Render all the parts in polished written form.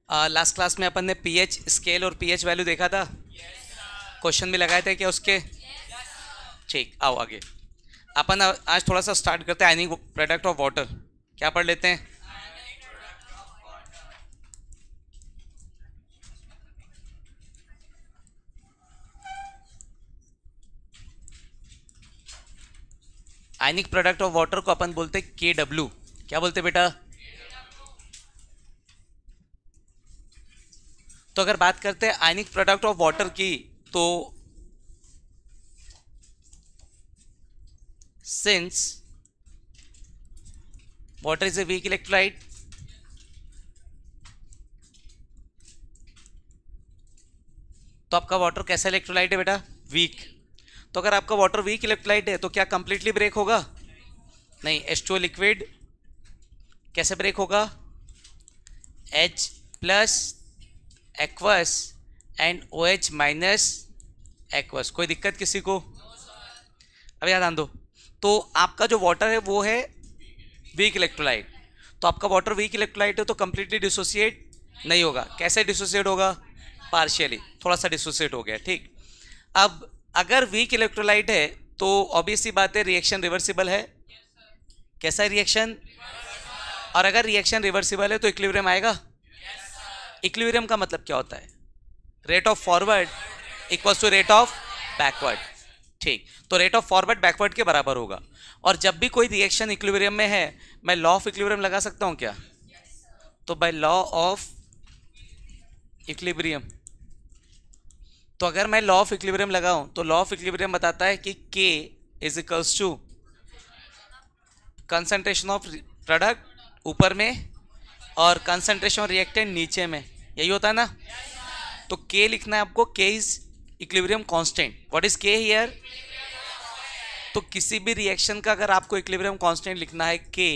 Last class में अपन ने pH scale और पीएच वैल्यू देखा था। क्वेश्चन भी लगाए थे क्या उसके? ठीक, आओ आगे। अपन आज थोड़ा सा स्टार्ट करते हैं आयनिक प्रोडक्ट ऑफ वाटर। क्या पढ़ लेते हैं? आयनिक प्रोडक्ट ऑफ वाटर को अपन बोलते हैं के डब्ल्यू। क्या बोलते बेटा? तो अगर बात करते हैं आयनिक प्रोडक्ट ऑफ वाटर की, तो since water is a weak electrolyte, तो आपका वाटर कैसा इलेक्ट्रोलाइट है बेटा? वीक। तो अगर आपका वाटर वीक इलेक्ट्रोलाइट है तो क्या कंप्लीटली ब्रेक होगा? नहीं। H2O लिक्विड कैसे ब्रेक होगा? H plus aqueous and OH minus aqueous. कोई दिक्कत किसी को? अब याद आन दो। तो आपका जो वाटर है वो है वीक इलेक्ट्रोलाइट। तो आपका वाटर वीक इलेक्ट्रोलाइट है तो कंप्लीटली डिसोसिएट नहीं होगा। कैसे डिसोसिएट होगा? पार्शियली, थोड़ा सा डिसोसिएट हो गया। ठीक। अब अगर वीक इलेक्ट्रोलाइट है तो ऑब्वियस सी बात है रिएक्शन रिवर्सिबल है। कैसा है रिएक्शन? और अगर रिएक्शन रिवर्सिबल है तो इक्विलिब्रियम आएगा। इक्विलिब्रियम का मतलब क्या होता है? Rate of forward equals to rate of backward. ठीक, तो रेट ऑफ फॉरवर्ड बैकवर्ड के बराबर होगा। और जब भी कोई रिएक्शन इक्विलिब्रियम में है, मैं लॉ ऑफ इक्विलिब्रियम लगा सकता हूं क्या? तो बाय लॉ ऑफ इक्विलिब्रियम, तो अगर मैं लॉ ऑफ इक्विलिब्रियम लगाऊं तो लॉ ऑफ इक्विलिब्रियम बताता है कि K is equals to concentration of product ऊपर में और कंसंट्रेशन ऑफ रिएक्टेंट नीचे में। यही होता है ना? तो K लिखना है आपको। K is equilibrium constant. What is K here? तो किसी भी रिएक्शन का अगर आपको इक्विलिब्रियम कांस्टेंट लिखना है K,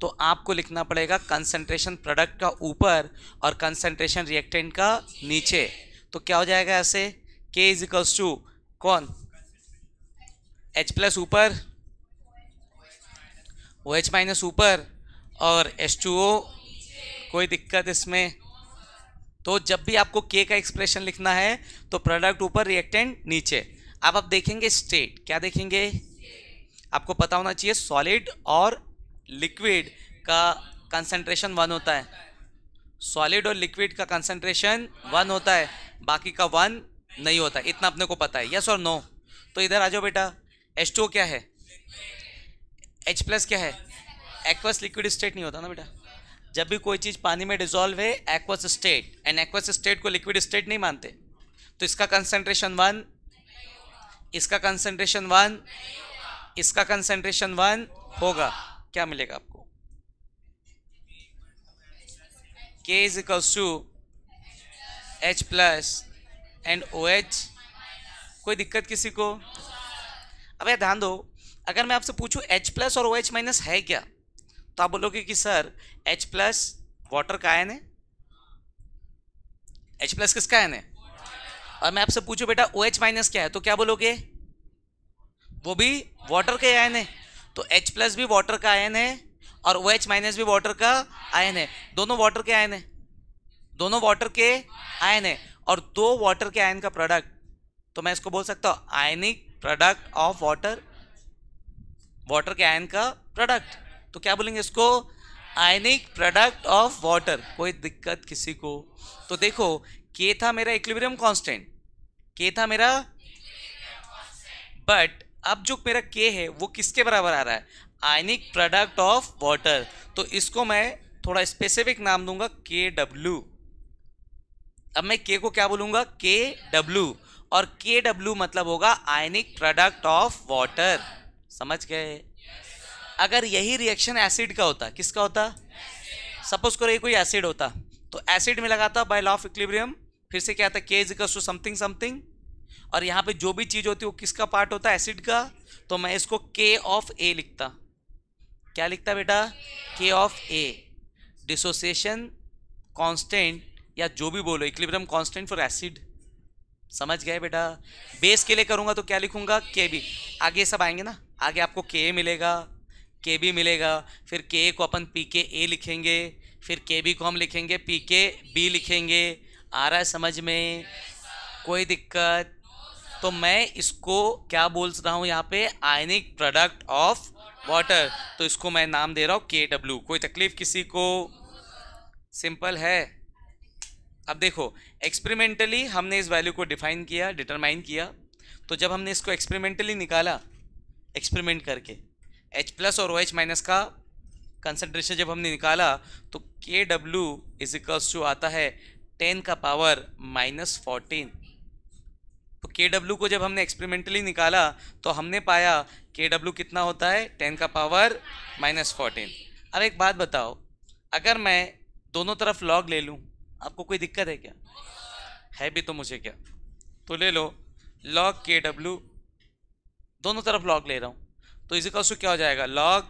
तो आपको लिखना पड़ेगा कंसंट्रेशन प्रोडक्ट का ऊपर और कंसंट्रेशन रिएक्टेंट का नीचे। तो क्या हो जाएगा ऐसे? K इज इक्वल्स टू कौन? H प्लस ऊपर, OH माइनस ऊपर और H2O। कोई दिक्कत इसमें? तो जब भी आपको K का एक्सप्रेशन लिखना है तो प्रोडक्ट ऊपर रिएक्टेंट नीचे। अब आप देखेंगे स्टेट। क्या देखेंगे? आपको पता होना चाहिए सॉलिड और लिक्विड का कंसंट्रेशन 1 होता है। सॉलिड और लिक्विड का कंसंट्रेशन 1 होता है, बाकी का 1 नहीं होता। इतना अपने को पता है। यस और नो? तो इधर आ जाओ बेटा। H2O क्या है? H प्लस क्या है? एक्वस लिक्विड स्टेट नहीं होता ना बेटा। जब भी कोई चीज पानी में डिसॉल्व है aqueous state, and aqueous state को लिक्विड स्टेट नहीं मानते। तो इसका कंसंट्रेशन 1, इसका कंसंट्रेशन 1, इसका कंसंट्रेशन 1 होगा। क्या मिलेगा आपको? K is equals to H plus and OH। कोई दिक्कत किसी को? अब यार ध्यान दो, अगर मैं आपसे पूछूं H प्लस और OH माइनस है क्या, तो आप बोलोगे कि सर H प्लस वाटर का आयन है। H प्लस किसका आयन है? और मैं आपसे पूछूं बेटा OH माइनस क्या है, तो क्या बोलोगे? वो भी वाटर के आयन है। तो H प्लस भी वाटर का आयन है और OH माइनस भी वाटर का आयन है। दोनों वाटर के आयन है, दोनों वाटर के आयन है। और दो वाटर के आयन का प्रोडक्ट, तो मैं इसको बोल सकता हूं ionic product of water. Water के आयन का प्रोडक्ट, तो क्या बोलेंगे इसको? Ionic product of water. कोई दिक्कत किसी को? तो देखो K था मेरा इक्विलिब्रियम कांस्टेंट, K था मेरा, बट अब जो मेरा K है वो किसके बराबर आ रहा है? Ionic product of water. तो इसको मैं थोड़ा स्पेसिफिक नाम दूंगा KW। अब मैं K को क्या बोलूंगा? KW। और KW मतलब होगा आयनिक प्रोडक्ट ऑफ वाटर। समझ गए? अगर यही रिएक्शन एसिड का होता, किसका होता? सपोज करो ये कोई एसिड होता, तो एसिड में लगाता बाय लॉ ऑफ इक्विलिब्रियम, फिर से क्या आता? K is equals to something something. और यहाँ पे जो भी चीज होती है वो किसका पार्ट होता है? एसिड का। तो मैं इसको K ऑफ A लिखता। क्या लिखता बेटा? K of A। Dissociation constant या जो भी बोलो, इक्विलिब्रियम कांस्टेंट फॉर एसिड। समझ गए बेटा? बेस के लिए करूंगा तो क्या लिखूंगा? KB। आगे सब आएंगे ना, आगे आपको K मिलेगा, KB मिलेगा, फिर K को अपन PKA लिखेंगे, फिर के बी को हम लिखेंगे पी के बी लिखेंगे। आ रहा है समझ में? कोई दिक्कत? तो मैं इसको क्या बोल रहा हूँ यहाँ पे, आयनिक प्रोडक्ट ऑफ वाटर, तो इसको मैं नाम दे रहा हूँ के डब्ल्यू। कोई तकलीफ किसी को? सिंपल है। अब देखो एक्सपेरिमेंटली हमने इस वैल्यू को डिफाइन किया, डिटरमाइन किया, तो जब हमने इसको एक्सपेरिमेंटली निकाला, एक्सपेरिमेंट करके H प्लस और OH माइनस का कंसंट्रेशन जब हमने निकाला, तो के डब्ल्यू इज इक्वल्स टू आता है 10 का पावर -14। तो के डब्ल्यू को जब हमने एक्सपेरिमेंटली निकाला तो हमने पाया के डब्ल्यू कितना होता है, 10 का पावर -14। अब एक बात बताओ, अगर मैं दोनों तरफ लॉग ले लूँ, आपको कोई दिक्कत है क्या? है भी तो मुझे क्या, तो ले लो लॉग के डब्ल्यू, दोनों तरफ लॉग ले रहा हूँ, तो इज इक्वल्स टू क्या हो जाएगा, लॉग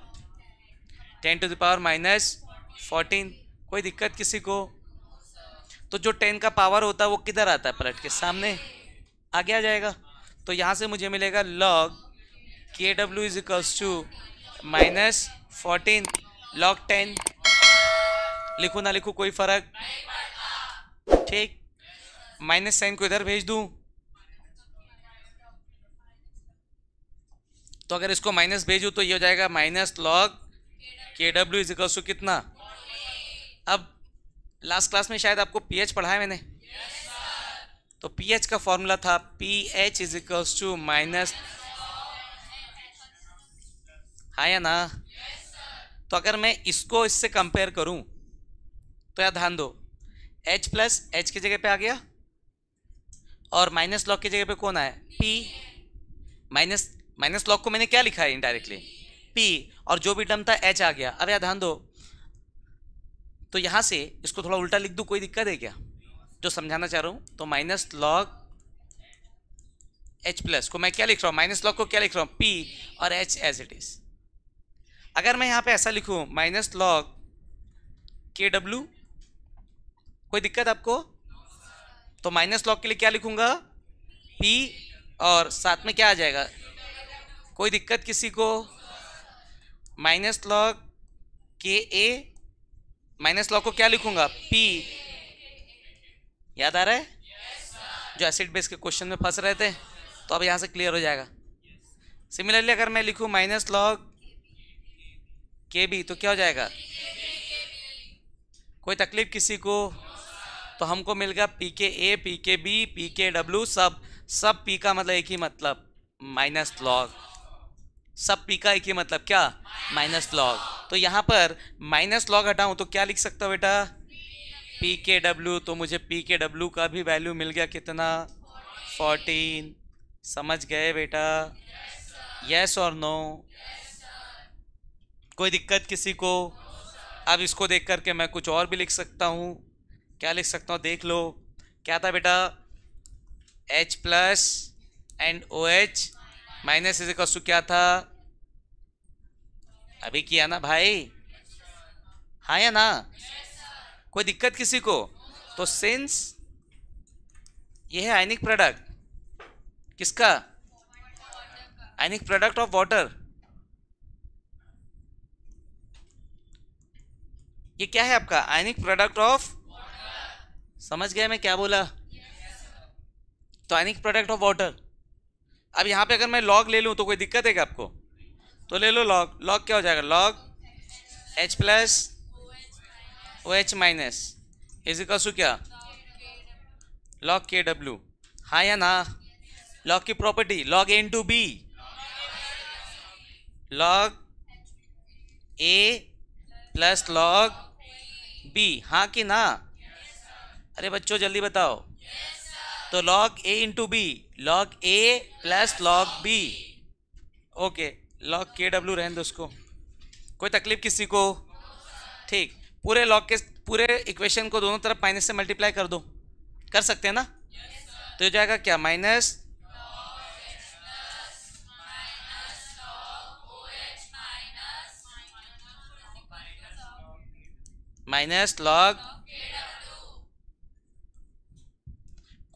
10 टू द पावर -14। कोई दिक्कत किसी को? तो जो 10 का पावर होता है वो किधर आता है, पलट के सामने आगे आ जाएगा। तो यहाँ से मुझे मिलेगा लॉग के W is equals to -14 log 10। लिखूँ ना लिखूँ कोई फर्क? ठीक, माइनस साइन को इधर भेज दूँ, तो अगर इसको माइनस भेजूँ तो ये हो जाएगा माइनस लॉग के डब्ल्यू इज इक्वल्स टू कितना। अब लास्ट क्लास में शायद आपको पीएच पढ़ा है मैंने, तो पीएच का फॉर्मूला था pH is equals to minus, हाँ या ना? तो अगर मैं इसको इससे कंपेयर करूं तो यार ध्यान दो, H प्लस H की जगह पे आ गया और माइनस लॉग की जगह पे कौन आया, P। माइनस लॉग को मैंने क्या लिखा है इनडायरेक्टली, P, और जो भी टर्म था H आ गया। अब यार ध्यान दो, तो यहाँ से इसको थोड़ा उल्टा लिख दूँ, कोई दिक्कत है क्या जो समझाना चाह रहा हूँ? तो माइनस लॉग H प्लस को मैं क्या लिख रहा हूँ, माइनस लॉग को क्या लिख रहा हूँ, P, और H एज इट इज। अगर मैं यहाँ पे ऐसा लिखूँ माइनस लॉग के डब्ल्यू, कोई दिक्कत आपको? तो माइनस लॉग के लिए क्या लिखूंगा, P, और साथ में क्या आ जाएगा, कोई दिक्कत किसी को? माइनस लॉग के ए, माइनस लॉग को क्या लिखूंगा, P। याद आ रहा है? जो एसिड बेस के क्वेश्चन में फंस रहे थे, तो अब यहाँ से क्लियर हो जाएगा। सिमिलरली अगर मैं लिखूँ माइनस लॉग के बी, तो क्या हो जाएगा, कोई तकलीफ किसी को? तो हमको मिल गया पी के ए, पी के बी, पी के डब्ल्यू, सब पी का मतलब एक ही मतलब माइनस लॉग, सब पी का एक ही मतलब क्या, माइनस लॉग। तो यहाँ पर माइनस लॉग हटाऊं तो क्या लिख सकता हूँ बेटा, पी के डब्ल्यू। तो मुझे पी के डब्ल्यू का भी वैल्यू मिल गया कितना, 14। समझ गए बेटा? यस और नो? कोई दिक्कत किसी को? अब इसको देख करके मैं कुछ और भी लिख सकता हूँ। क्या लिख सकता हूँ देख लो, क्या था बेटा, H plus and OH minus is equals to क्या था, अभी किया ना भाई, हाँ या ना? कोई दिक्कत किसी को? तो सिंस ये है आयनिक प्रोडक्ट, किसका, आयनिक प्रोडक्ट ऑफ वाटर, ये क्या है आपका, आयनिक प्रोडक्ट ऑफ, समझ गए मैं क्या बोला? तो आयनिक प्रोडक्ट ऑफ वाटर। अब यहाँ पे अगर मैं लॉग ले लूँ तो कोई दिक्कत है क्या आपको? तो ले लो लॉग, लॉग क्या हो जाएगा, log H plus OH minus is equals to क्या, लॉग के डब्ल्यू, हाँ या ना? लॉग की property, log A into B, log A plus log B, हाँ कि ना? अरे बच्चों जल्दी बताओ। तो log A into B, log A plus log B, okay, log के डब्ल्यू रहने दो उसको, कोई तकलीफ किसी को? ठीक, पूरे लॉग के पूरे इक्वेशन को दोनों तरफ माइनस से मल्टीप्लाई कर दो, कर सकते हैं ना? तो हो जाएगा क्या, माइनस लॉग,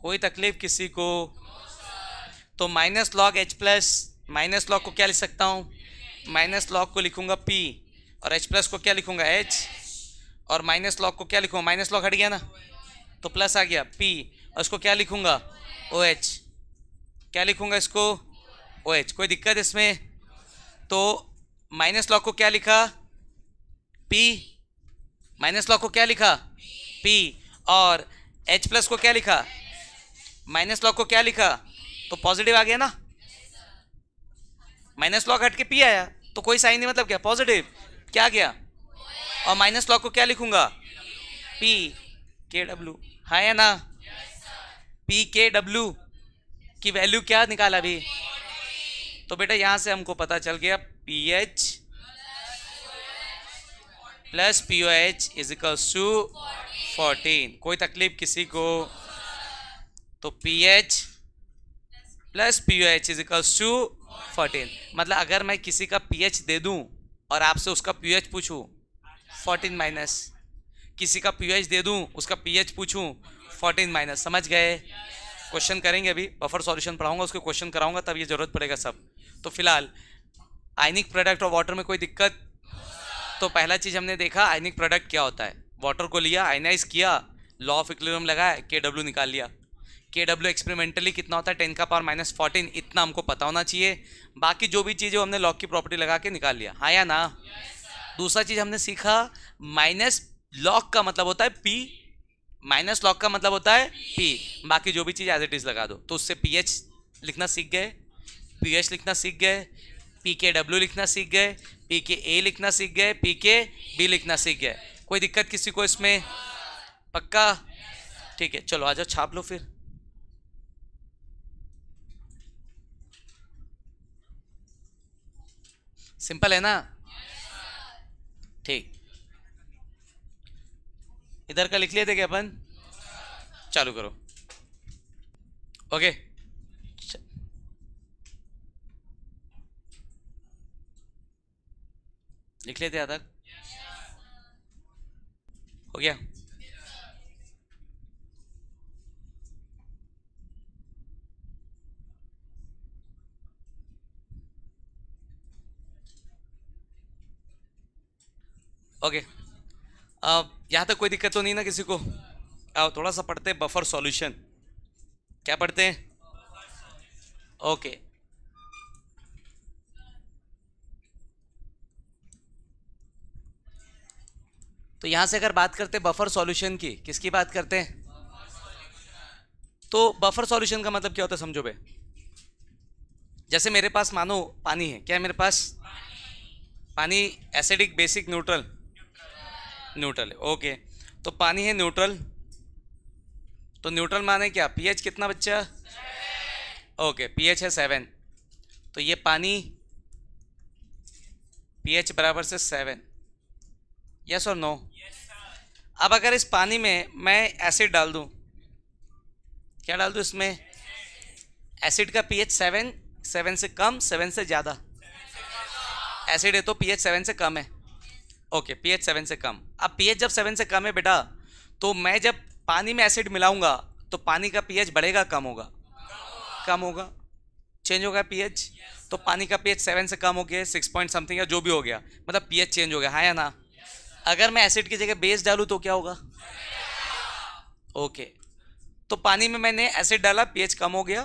कोई तकलीफ किसी को? तो minus log H plus, minus log को क्या लिख सकता हूँ, माइनस लॉग को लिखूंगा P, और H प्लस को क्या लिखूंगा H, और माइनस लॉग को क्या लिखूंगा, माइनस लॉग हट गया ना तो प्लस आ गया P, और इसको क्या लिखूंगा OH, क्या लिखूंगा इसको OH। कोई दिक्कत इसमें? तो माइनस लॉग को क्या लिखा P, माइनस लॉग को क्या लिखा P, और H प्लस को क्या लिखा, माइनस लॉग को क्या लिखा, तो पॉजिटिव आ गया ना, माइनस लॉग हट के P आया तो कोई साइन नहीं, मतलब क्या पॉजिटिव, क्या गया, और माइनस लॉग को क्या लिखूंगा P KW, हाँ या ना, P KW की वैल्यू क्या निकाला अभी, तो बेटा यहां से हमको पता चल गया pH plus POH is equals to 14। कोई तकलीफ किसी को? तो pH plus POH is equals to 14, मतलब अगर मैं किसी का pH दे दूं और आपसे उसका pH पूछूं 14 माइनस, किसी का pH दे दूं उसका pH पूछूं 14 माइनस, समझ गए? क्वेश्चन करेंगे अभी, बफर सॉल्यूशन पढ़ाऊंगा उसके क्वेश्चन कराऊंगा तब ये जरूरत पड़ेगा सब। तो फिलहाल आयनिक प्रोडक्ट और वाटर में कोई दिक्कत? तो पहला चीज हमने देखा आयनिक प्रोडक्ट क्या होता है, वाटर को लिया आयनाइज किया, लॉ ऑफ इक्विलिब्रियम लगाया, KW निकाल लिया। KW एक्सपेरिमेंटली कितना होता है 10 का पावर -14, इतना हमको पता होना चाहिए। बाकी जो भी चीज़ें हमने लॉग की प्रॉपर्टी लगा के निकाल लिया, हाँ या ना। दूसरा चीज हमने सीखा माइनस लॉग का मतलब होता है P, माइनस लॉग का मतलब होता है P, बाकी जो भी चीज़ एज इट इज लगा दो। तो उससे pH लिखना सीख गए, pH लिखना सीख गए, pKW लिखना सीख गए, pKa लिखना सीख गए, pKb लिखना सीख गए। कोई दिक्कत किसी को इसमें? पक्का? ठीक है, चलो आ जाओ छाप लो फिर। सिंपल है ना? ठीक, इधर का लिख लिए थे क्या अपन? चालू करो। ओके, लिख लेते हैं तक, हो गया? ओके, अब यहाँ तक कोई दिक्कत तो नहीं ना किसी को? आओ थोड़ा सा पढ़ते हैं बफर सॉल्यूशन। क्या पढ़ते हैं? ओके, तो यहां से अगर बात करते हैं बफर सॉल्यूशन की, किसकी बात करते हैं? तो बफर सॉल्यूशन का मतलब क्या होता है समझो बे। जैसे मेरे पास मानो पानी है, क्या है मेरे पास? पानी एसिडिक, बेसिक, न्यूट्रल? न्यूट्रल है, ओके। तो पानी है न्यूट्रल, तो न्यूट्रल माने क्या? पीएच कितना बच्चा? ओके, पीएच है 7, तो ये पानी पीएच बराबर से 7, यस और नो? अब अगर इस पानी में मैं एसिड डाल दूं, क्या डाल दूं इसमें? एसिड का पीएच 7, 7 से कम, 7 से ज़्यादा? एसिड है तो पीएच 7 से कम है, ओके, पीएच 7 से कम। अब पीएच जब 7 से कम है बेटा, तो मैं जब पानी में एसिड मिलाऊंगा तो पानी का पीएच बढ़ेगा कम होगा? कम होगा, चेंज होगा पीएच। तो पानी का पीएच 7 से कम हो गया, 6 पॉइंट समथिंग या जो भी हो गया, मतलब पीएच चेंज हो गया, हाँ या ना? अगर मैं एसिड की जगह बेस डालूं तो क्या होगा? ओके, तो पानी में मैंने एसिड डाला, पीएच कम हो गया,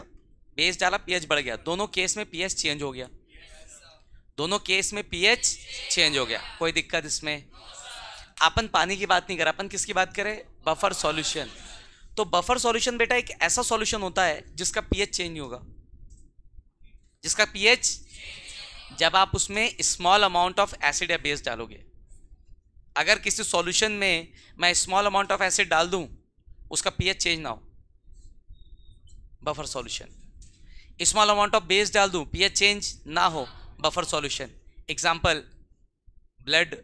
बेस डाला, पीएच बढ़ गया, दोनों केस में पीएच चेंज हो गया, दोनों केस में पीएच चेंज हो गया। कोई दिक्कत इसमें? अपन पानी की बात नहीं कर, अपन किसकी बात करें? Buffer solution. तो बफर सॉल्यूशन बेटा एक ऐसा सॉल्यूशन होता है जिसका पीएच चेंज नहीं होगा, जिसका पीएच, जब आप उसमें स्मॉल अमाउंट ऑफ एसिड या बेस डालोगे, अगर किसी सॉल्यूशन में मैं स्मॉल अमाउंट ऑफ एसिड डाल दूं, उसका पीएच चेंज ना हो, buffer solution. Small amount of base डाल दूं, पीएच चेंज ना हो, बफर सॉल्यूशन। एग्जांपल, ब्लड,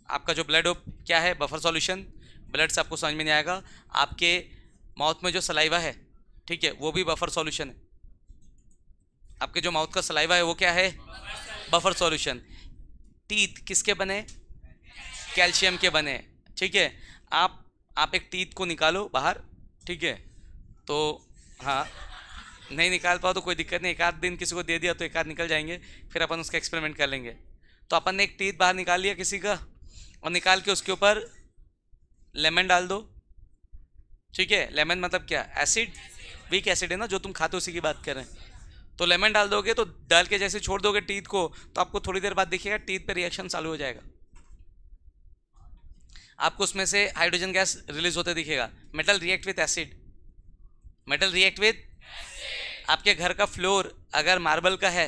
आपका जो ब्लड हो क्या है? Buffer solution. ब्लड से आपको समझ में नहीं आएगा, आपके माउथ में जो सलाइवा है, ठीक है, वो भी बफर सॉल्यूशन है। आपके जो माउथ का सलाइवा है वो क्या है? Buffer solution. टीथ किसके बने? कैल्शियम के बने, ठीक है। आप एक टीथ को निकालो बाहर, ठीक है, तो हाँ, नहीं निकाल पाओ तो कोई दिक्कत नहीं, एक आध दिन किसी को दे दिया तो एक आध निकल जाएंगे, फिर अपन उसका एक्सपेरिमेंट कर लेंगे। तो अपन ने एक टीथ बाहर निकाल लिया किसी का, और निकाल के उसके ऊपर लेमन डाल दो, ठीक है। लेमन मतलब क्या, एसिड, वीक एसिड है ना जो तुम खाते हो उसी की बात कर रहे हैं। तो लेमन डाल दोगे, तो डाल के जैसे छोड़ दोगे टीथ को, तो आपको थोड़ी देर बाद दिखेगा टीथ पे रिएक्शन चालू हो जाएगा, आपको उसमें से हाइड्रोजन गैस रिलीज होते दिखेगा। Metal react with acid, metal react with, आपके घर का फ्लोर अगर मार्बल का है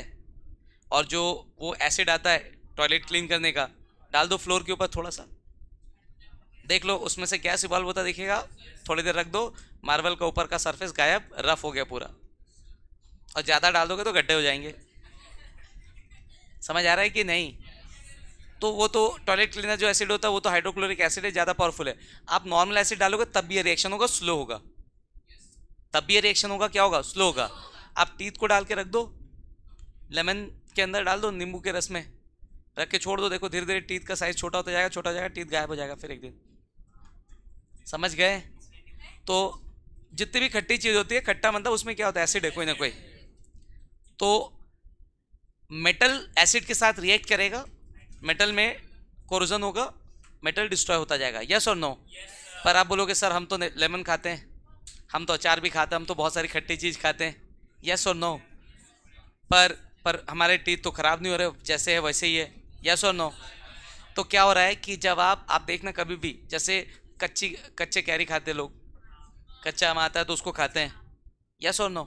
और जो वो एसिड आता है टॉयलेट क्लीन करने का, डाल दो फ्लोर के ऊपर थोड़ा सा, देख लो उसमें से गैस इवॉल्व होता दिखेगा, थोड़ी देर रख दो, मार्बल का ऊपर का सरफेस गायब, रफ हो गया पूरा। और ज़्यादा डाल दोगे तो गड्ढे हो जाएंगे। समझ आ रहा है कि नहीं? तो वो तो टॉयलेट क्लीनर जो एसिड होता है वो तो हाइड्रोक्लोरिक एसिड है, ज़्यादा पावरफुल है। आप नॉर्मल एसिड डालोगे तब भी ये रिएक्शन होगा, स्लो होगा, तब भी ये रिएक्शन होगा, क्या होगा, स्लो होगा। आप टीथ को डाल के रख दो, लेमन के अंदर डाल दो, नींबू के रस में रख के छोड़ दो, देखो धीरे धीरे टीथ का साइज छोटा होता जाएगा, छोटा हो जाएगा, टीथ गायब हो जाएगा फिर एक दिन। समझ गए? तो जितनी भी खट्टी चीज़ होती है, खट्टा मतलब उसमें क्या होता है, एसिड है कोई ना कोई, तो मेटल एसिड के साथ रिएक्ट करेगा, मेटल में कोरोजन होगा, मेटल डिस्ट्रॉय होता जाएगा। यस और नो? पर आप बोलोगे सर हम तो लेमन खाते हैं, हम तो अचार भी खाते हैं, हम तो बहुत सारी खट्टी चीज़ खाते हैं। यस और नो? पर हमारे टीथ तो खराब नहीं हो रहे, जैसे है वैसे ही है। यस और नो? तो क्या हो रहा है कि जब आप देखना कभी भी, जैसे कच्चे कैरी खाते लोग, कच्चा आम आता है तो उसको खाते हैं। यस और नो?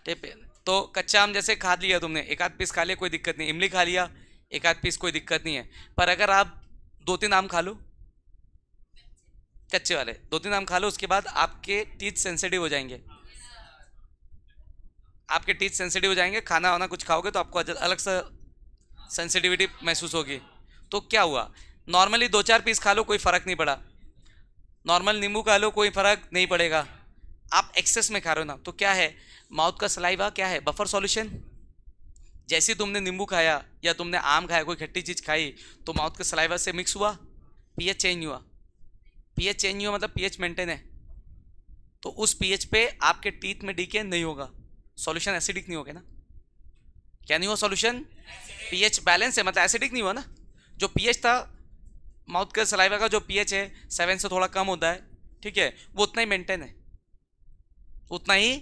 ठीक है, तो कच्चा आम जैसे खा लिया तुमने, एक आध पीस खा लिया कोई दिक्कत नहीं, इमली खा लिया एक आध पीस कोई दिक्कत नहीं है। पर अगर आप 2-3 आम खा लो, कच्चे वाले 2-3 आम खा लो, उसके बाद आपके टीथ सेंसिटिव हो जाएंगे, आपके टीथ सेंसिटिव हो जाएंगे, खाना वाना कुछ खाओगे तो आपको अलग सा सेंसिटिविटी महसूस होगी। तो क्या हुआ, नॉर्मली 2-4 पीस खा लो कोई फर्क नहीं पड़ा, नॉर्मल नींबू खा लो कोई फर्क नहीं पड़ेगा, आप एक्सेस में खा रहे हो ना, तो क्या है, माउथ का सलाइवा क्या है, बफर सॉल्यूशन। जैसे तुमने नींबू खाया या तुमने आम खाया, कोई खट्टी चीज खाई, तो माउथ के सलाइवा से मिक्स हुआ, पीएच चेंज हुआ, पीएच चेंज हुआ मतलब पीएच मेंटेन है, तो उस पीएच पे आपके टीथ में डीके नहीं होगा, सॉल्यूशन एसिडिक नहीं होगा ना। क्या नहीं हुआ, सॉल्यूशन पीएच बैलेंस है, मतलब एसिडिक नहीं हुआ ना। जो पीएच था माउथ के सलाइवा का, जो पीएच है 7 से थोड़ा कम होता है, ठीक है, वो उतना ही मेंटेन है, उतना ही।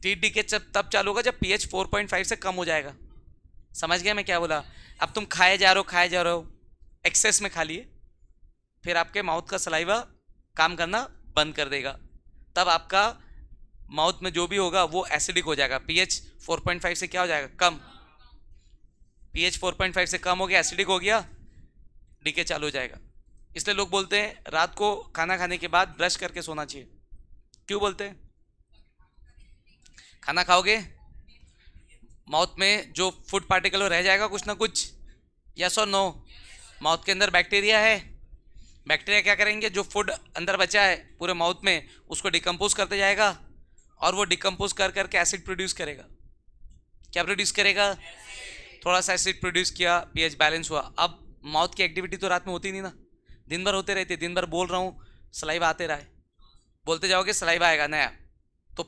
टीथ डीके तब चालू होगा जब पीएच 4.5 से कम हो जाएगा। समझ गया मैं क्या बोला? अब तुम खाए जा रहे हो एक्सेस में खा लिए, फिर आपके माउथ का सलाइवा काम करना बंद कर देगा, तब आपका माउथ में जो भी होगा वो एसिडिक हो जाएगा, पीएच 4.5 से क्या हो जाएगा, कम, पीएच 4.5 से कम हो गया, एसिडिक हो गया, डीके चालू हो जाएगा। इसलिए लोग बोलते हैं रात को खाना खाने के बाद ब्रश करके सोना चाहिए। क्यों बोलते हैं? खाना खाओगे माउथ में जो फूड पार्टिकल रह जाएगा कुछ ना कुछ, यस और नो? माउथ के अंदर बैक्टीरिया है, बैक्टीरिया क्या करेंगे, जो फूड अंदर बचा है पूरे माउथ में उसको डिकम्पोज करते जाएगा, और वो डिकम्पोज कर करके एसिड प्रोड्यूस करेगा। क्या प्रोड्यूस करेगा? थोड़ा सा एसिड प्रोड्यूस किया, पीएच बैलेंस हुआ। अब माउथ की एक्टिविटी तो रात में होती नहीं ना, दिन भर होते रहती है, दिन भर बोल रहा हूँ सलाइवा आते रहा है, बोलते जाओगे सलाइवा आएगा नया, तो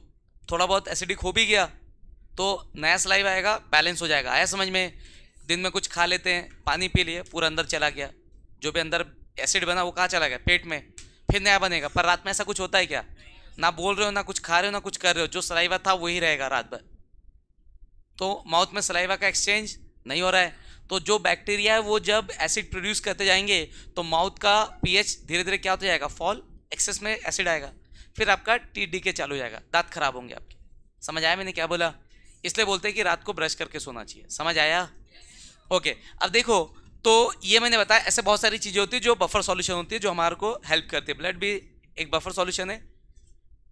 थोड़ा बहुत एसिडिक हो भी गया तो नया सलाइवा आएगा, बैलेंस हो जाएगा। आया समझ में? दिन में कुछ खा लेते हैं, पानी पी लिए, पूरा अंदर चला गया, जो भी अंदर एसिड बना वो कहाँ चला गया, पेट में, फिर नया बनेगा। पर रात में ऐसा कुछ होता है क्या? ना बोल रहे हो, ना कुछ खा रहे हो, ना कुछ कर रहे हो, जो सलाइवा था वही रहेगा रात भर। तो माउथ में सलाइवा का एक्सचेंज नहीं हो रहा है, तो जो बैक्टीरिया है वो जब एसिड प्रोड्यूस करते जाएंगे तो माउथ का पीएच धीरे धीरे क्या होता जाएगा, फॉल, एक्सेस में एसिड आएगा, फिर आपका टीथ डीके चालू हो जाएगा, दांत खराब होंगे आपके। समझ आया मैंने क्या बोला? इसलिए बोलते हैं कि रात को ब्रश करके सोना चाहिए। समझ आया? ओके, अब देखो, तो ये मैंने बताया ऐसे बहुत सारी चीज़ें होती है जो बफर सॉल्यूशन होती है, जो हमारे को हेल्प करती है। ब्लड भी एक बफर सॉल्यूशन है,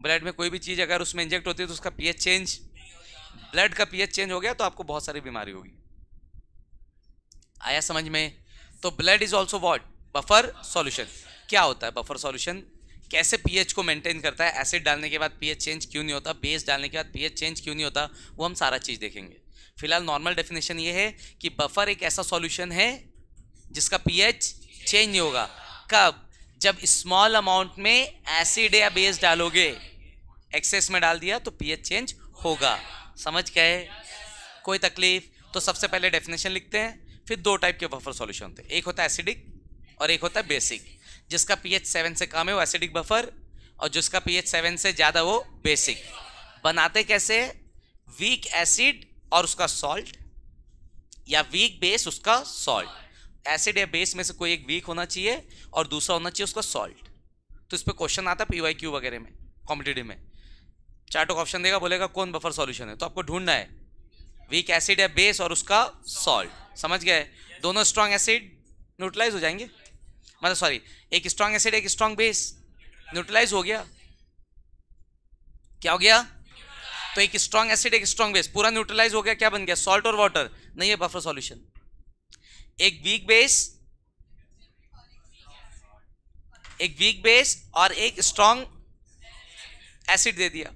ब्लड में कोई भी चीज़ अगर उसमें इंजेक्ट होती है तो उसका पीएच चेंज, ब्लड का पीएच चेंज हो गया तो आपको बहुत सारी बीमारी होगी। आया समझ में? तो blood is also what, buffer solution. क्या होता है बफर सॉल्यूशन, कैसे पीएच को मेंटेन करता है, एसिड डालने के बाद पीएच चेंज क्यों नहीं होता, बेस डालने के बाद पीएच चेंज क्यों नहीं होता, वो हम सारा चीज़ देखेंगे। फिलहाल नॉर्मल डेफिनेशन ये है कि बफर एक ऐसा सॉल्यूशन है जिसका पीएच चेंज नहीं होगा। कब? जब स्मॉल अमाउंट में एसिड या बेस डालोगे, एक्सेस में डाल दिया तो पीएच चेंज होगा। समझ गए? कोई तकलीफ? तो सबसे पहले डेफिनेशन लिखते हैं, फिर दो टाइप के बफर सॉल्यूशन होते हैं, एक होता है एसिडिक और एक होता है बेसिक। जिसका pH 7 से कम है वो एसिडिक बफर, और जिसका pH 7 से ज्यादा वो बेसिक। बनाते कैसे? वीक एसिड और उसका सॉल्ट, या वीक बेस उसका सॉल्ट। एसिड या बेस में से कोई एक वीक होना चाहिए और दूसरा होना चाहिए उसका सॉल्ट। तो इस पे क्वेश्चन आता है पीवाईक्यू वगैरह में, कॉम्पिटिटिव में। चार्ट ऑप्शन देगा, बोलेगा कौन बफर सॉल्यूशन है, तो आपको ढूंढना है वीक एसिड या बेस और उसका सॉल्ट। समझ गए? दोनों स्ट्रॉन्ग एसिड न्यूट्रलाइज हो जाएंगे, मतलब सॉरी, एक स्ट्रॉन्ग एसिड एक स्ट्रॉन्ग बेस न्यूट्रलाइज हो गया। क्या हो गया? तो एक स्ट्रॉन्ग एसिड एक स्ट्रॉन्ग बेस पूरा न्यूट्रलाइज हो गया, क्या बन गया? सॉल्ट और वाटर। नहीं है बफर सॉल्यूशन। एक वीक बेस और एक स्ट्रॉन्ग एसिड दे दिया,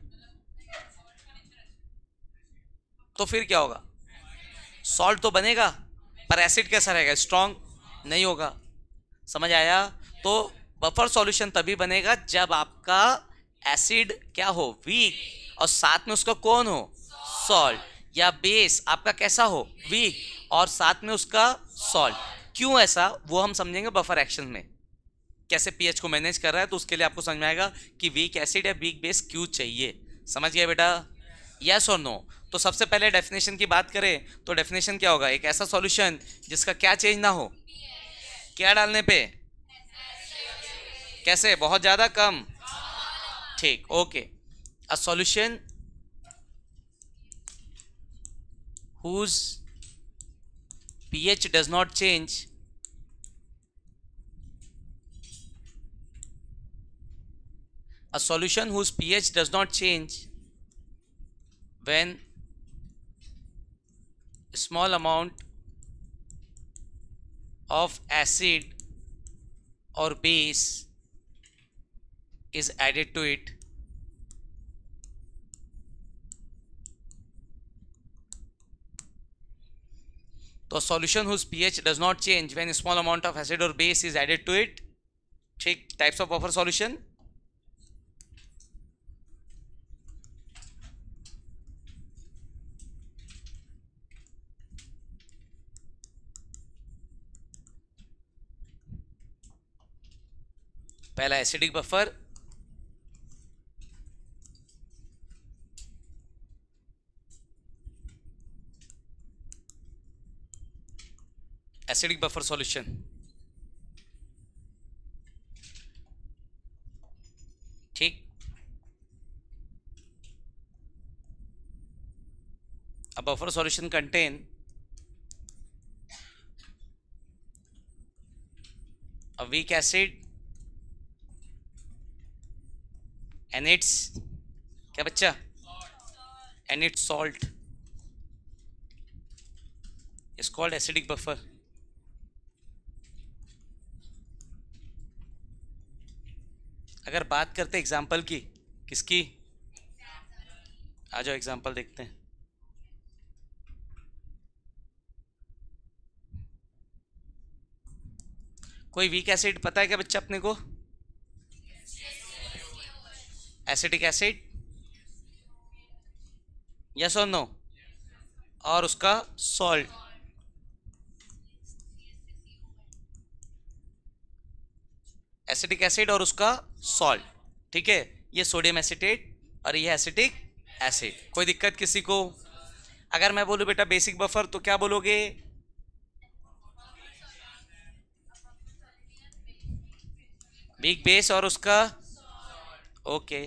तो फिर क्या होगा? सॉल्ट तो बनेगा पर एसिड कैसा रहेगा? स्ट्रॉन्ग नहीं होगा। समझ आया? तो बफर सॉल्यूशन तभी बनेगा जब आपका एसिड क्या हो? वीक, और साथ में उसका कौन हो? सॉल्ट। या बेस आपका कैसा हो? वीक, और साथ में उसका सॉल्ट। क्यों ऐसा, वो हम समझेंगे बफर एक्शन में, कैसे पीएच को मैनेज कर रहा है। तो उसके लिए आपको समझ में आएगा कि वीक एसिड या वीक बेस क्यों चाहिए। समझ गया बेटा? यस और नो? तो सबसे पहले डेफिनेशन की बात करें तो डेफिनेशन क्या होगा? एक ऐसा सॉल्यूशन जिसका क्या चेंज ना हो? क्या डालने पे? कैसे? बहुत ज्यादा, कम? ठीक, okay. A solution whose pH does not change a solution whose pH does not change when small amount of acid or base is added to it तो solution whose pH does not change when small amount of acid or base is added to it. ठीक, types of buffer solution. पहला acidic buffer, acidic buffer solution. ठीक, a buffer solution contain a weak acid and its क्या बच्चा? and its salt is called acidic buffer. अगर बात करते example की, किसकी? आ जाओ एग्जाम्पल देखते हैं। कोई वीक एसिड पता है क्या बच्चा अपने को? एसिडिक एसिड, यस और नो? और उसका सॉल्ट, एसिडिक एसिड और उसका सॉल्ट। ठीक है, ये सोडियम एसिटेट और ये एसिटिक एसिड। कोई दिक्कत किसी को? अगर मैं बोलूं बेटा बेसिक बफर तो क्या बोलोगे? वीक बेस और उसका, ओके।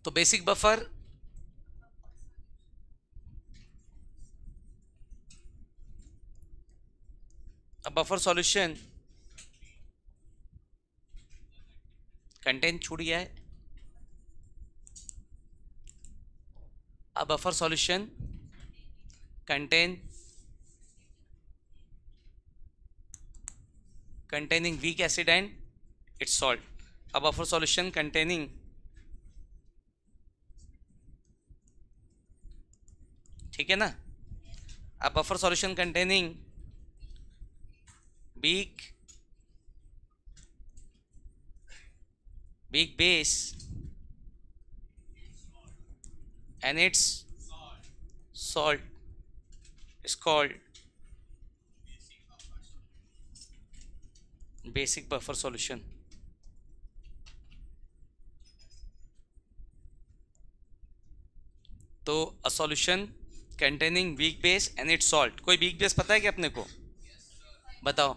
तो basic buffer buffer solution contain छूट गया है। A buffer solution contain containing weak acid and its salt. A buffer solution containing ठीक है ना? A buffer solution containing weak base and its salt is called basic buffer solution. तो a solution containing weak base and its salt. कोई weak base पता है क्या अपने को? बताओ.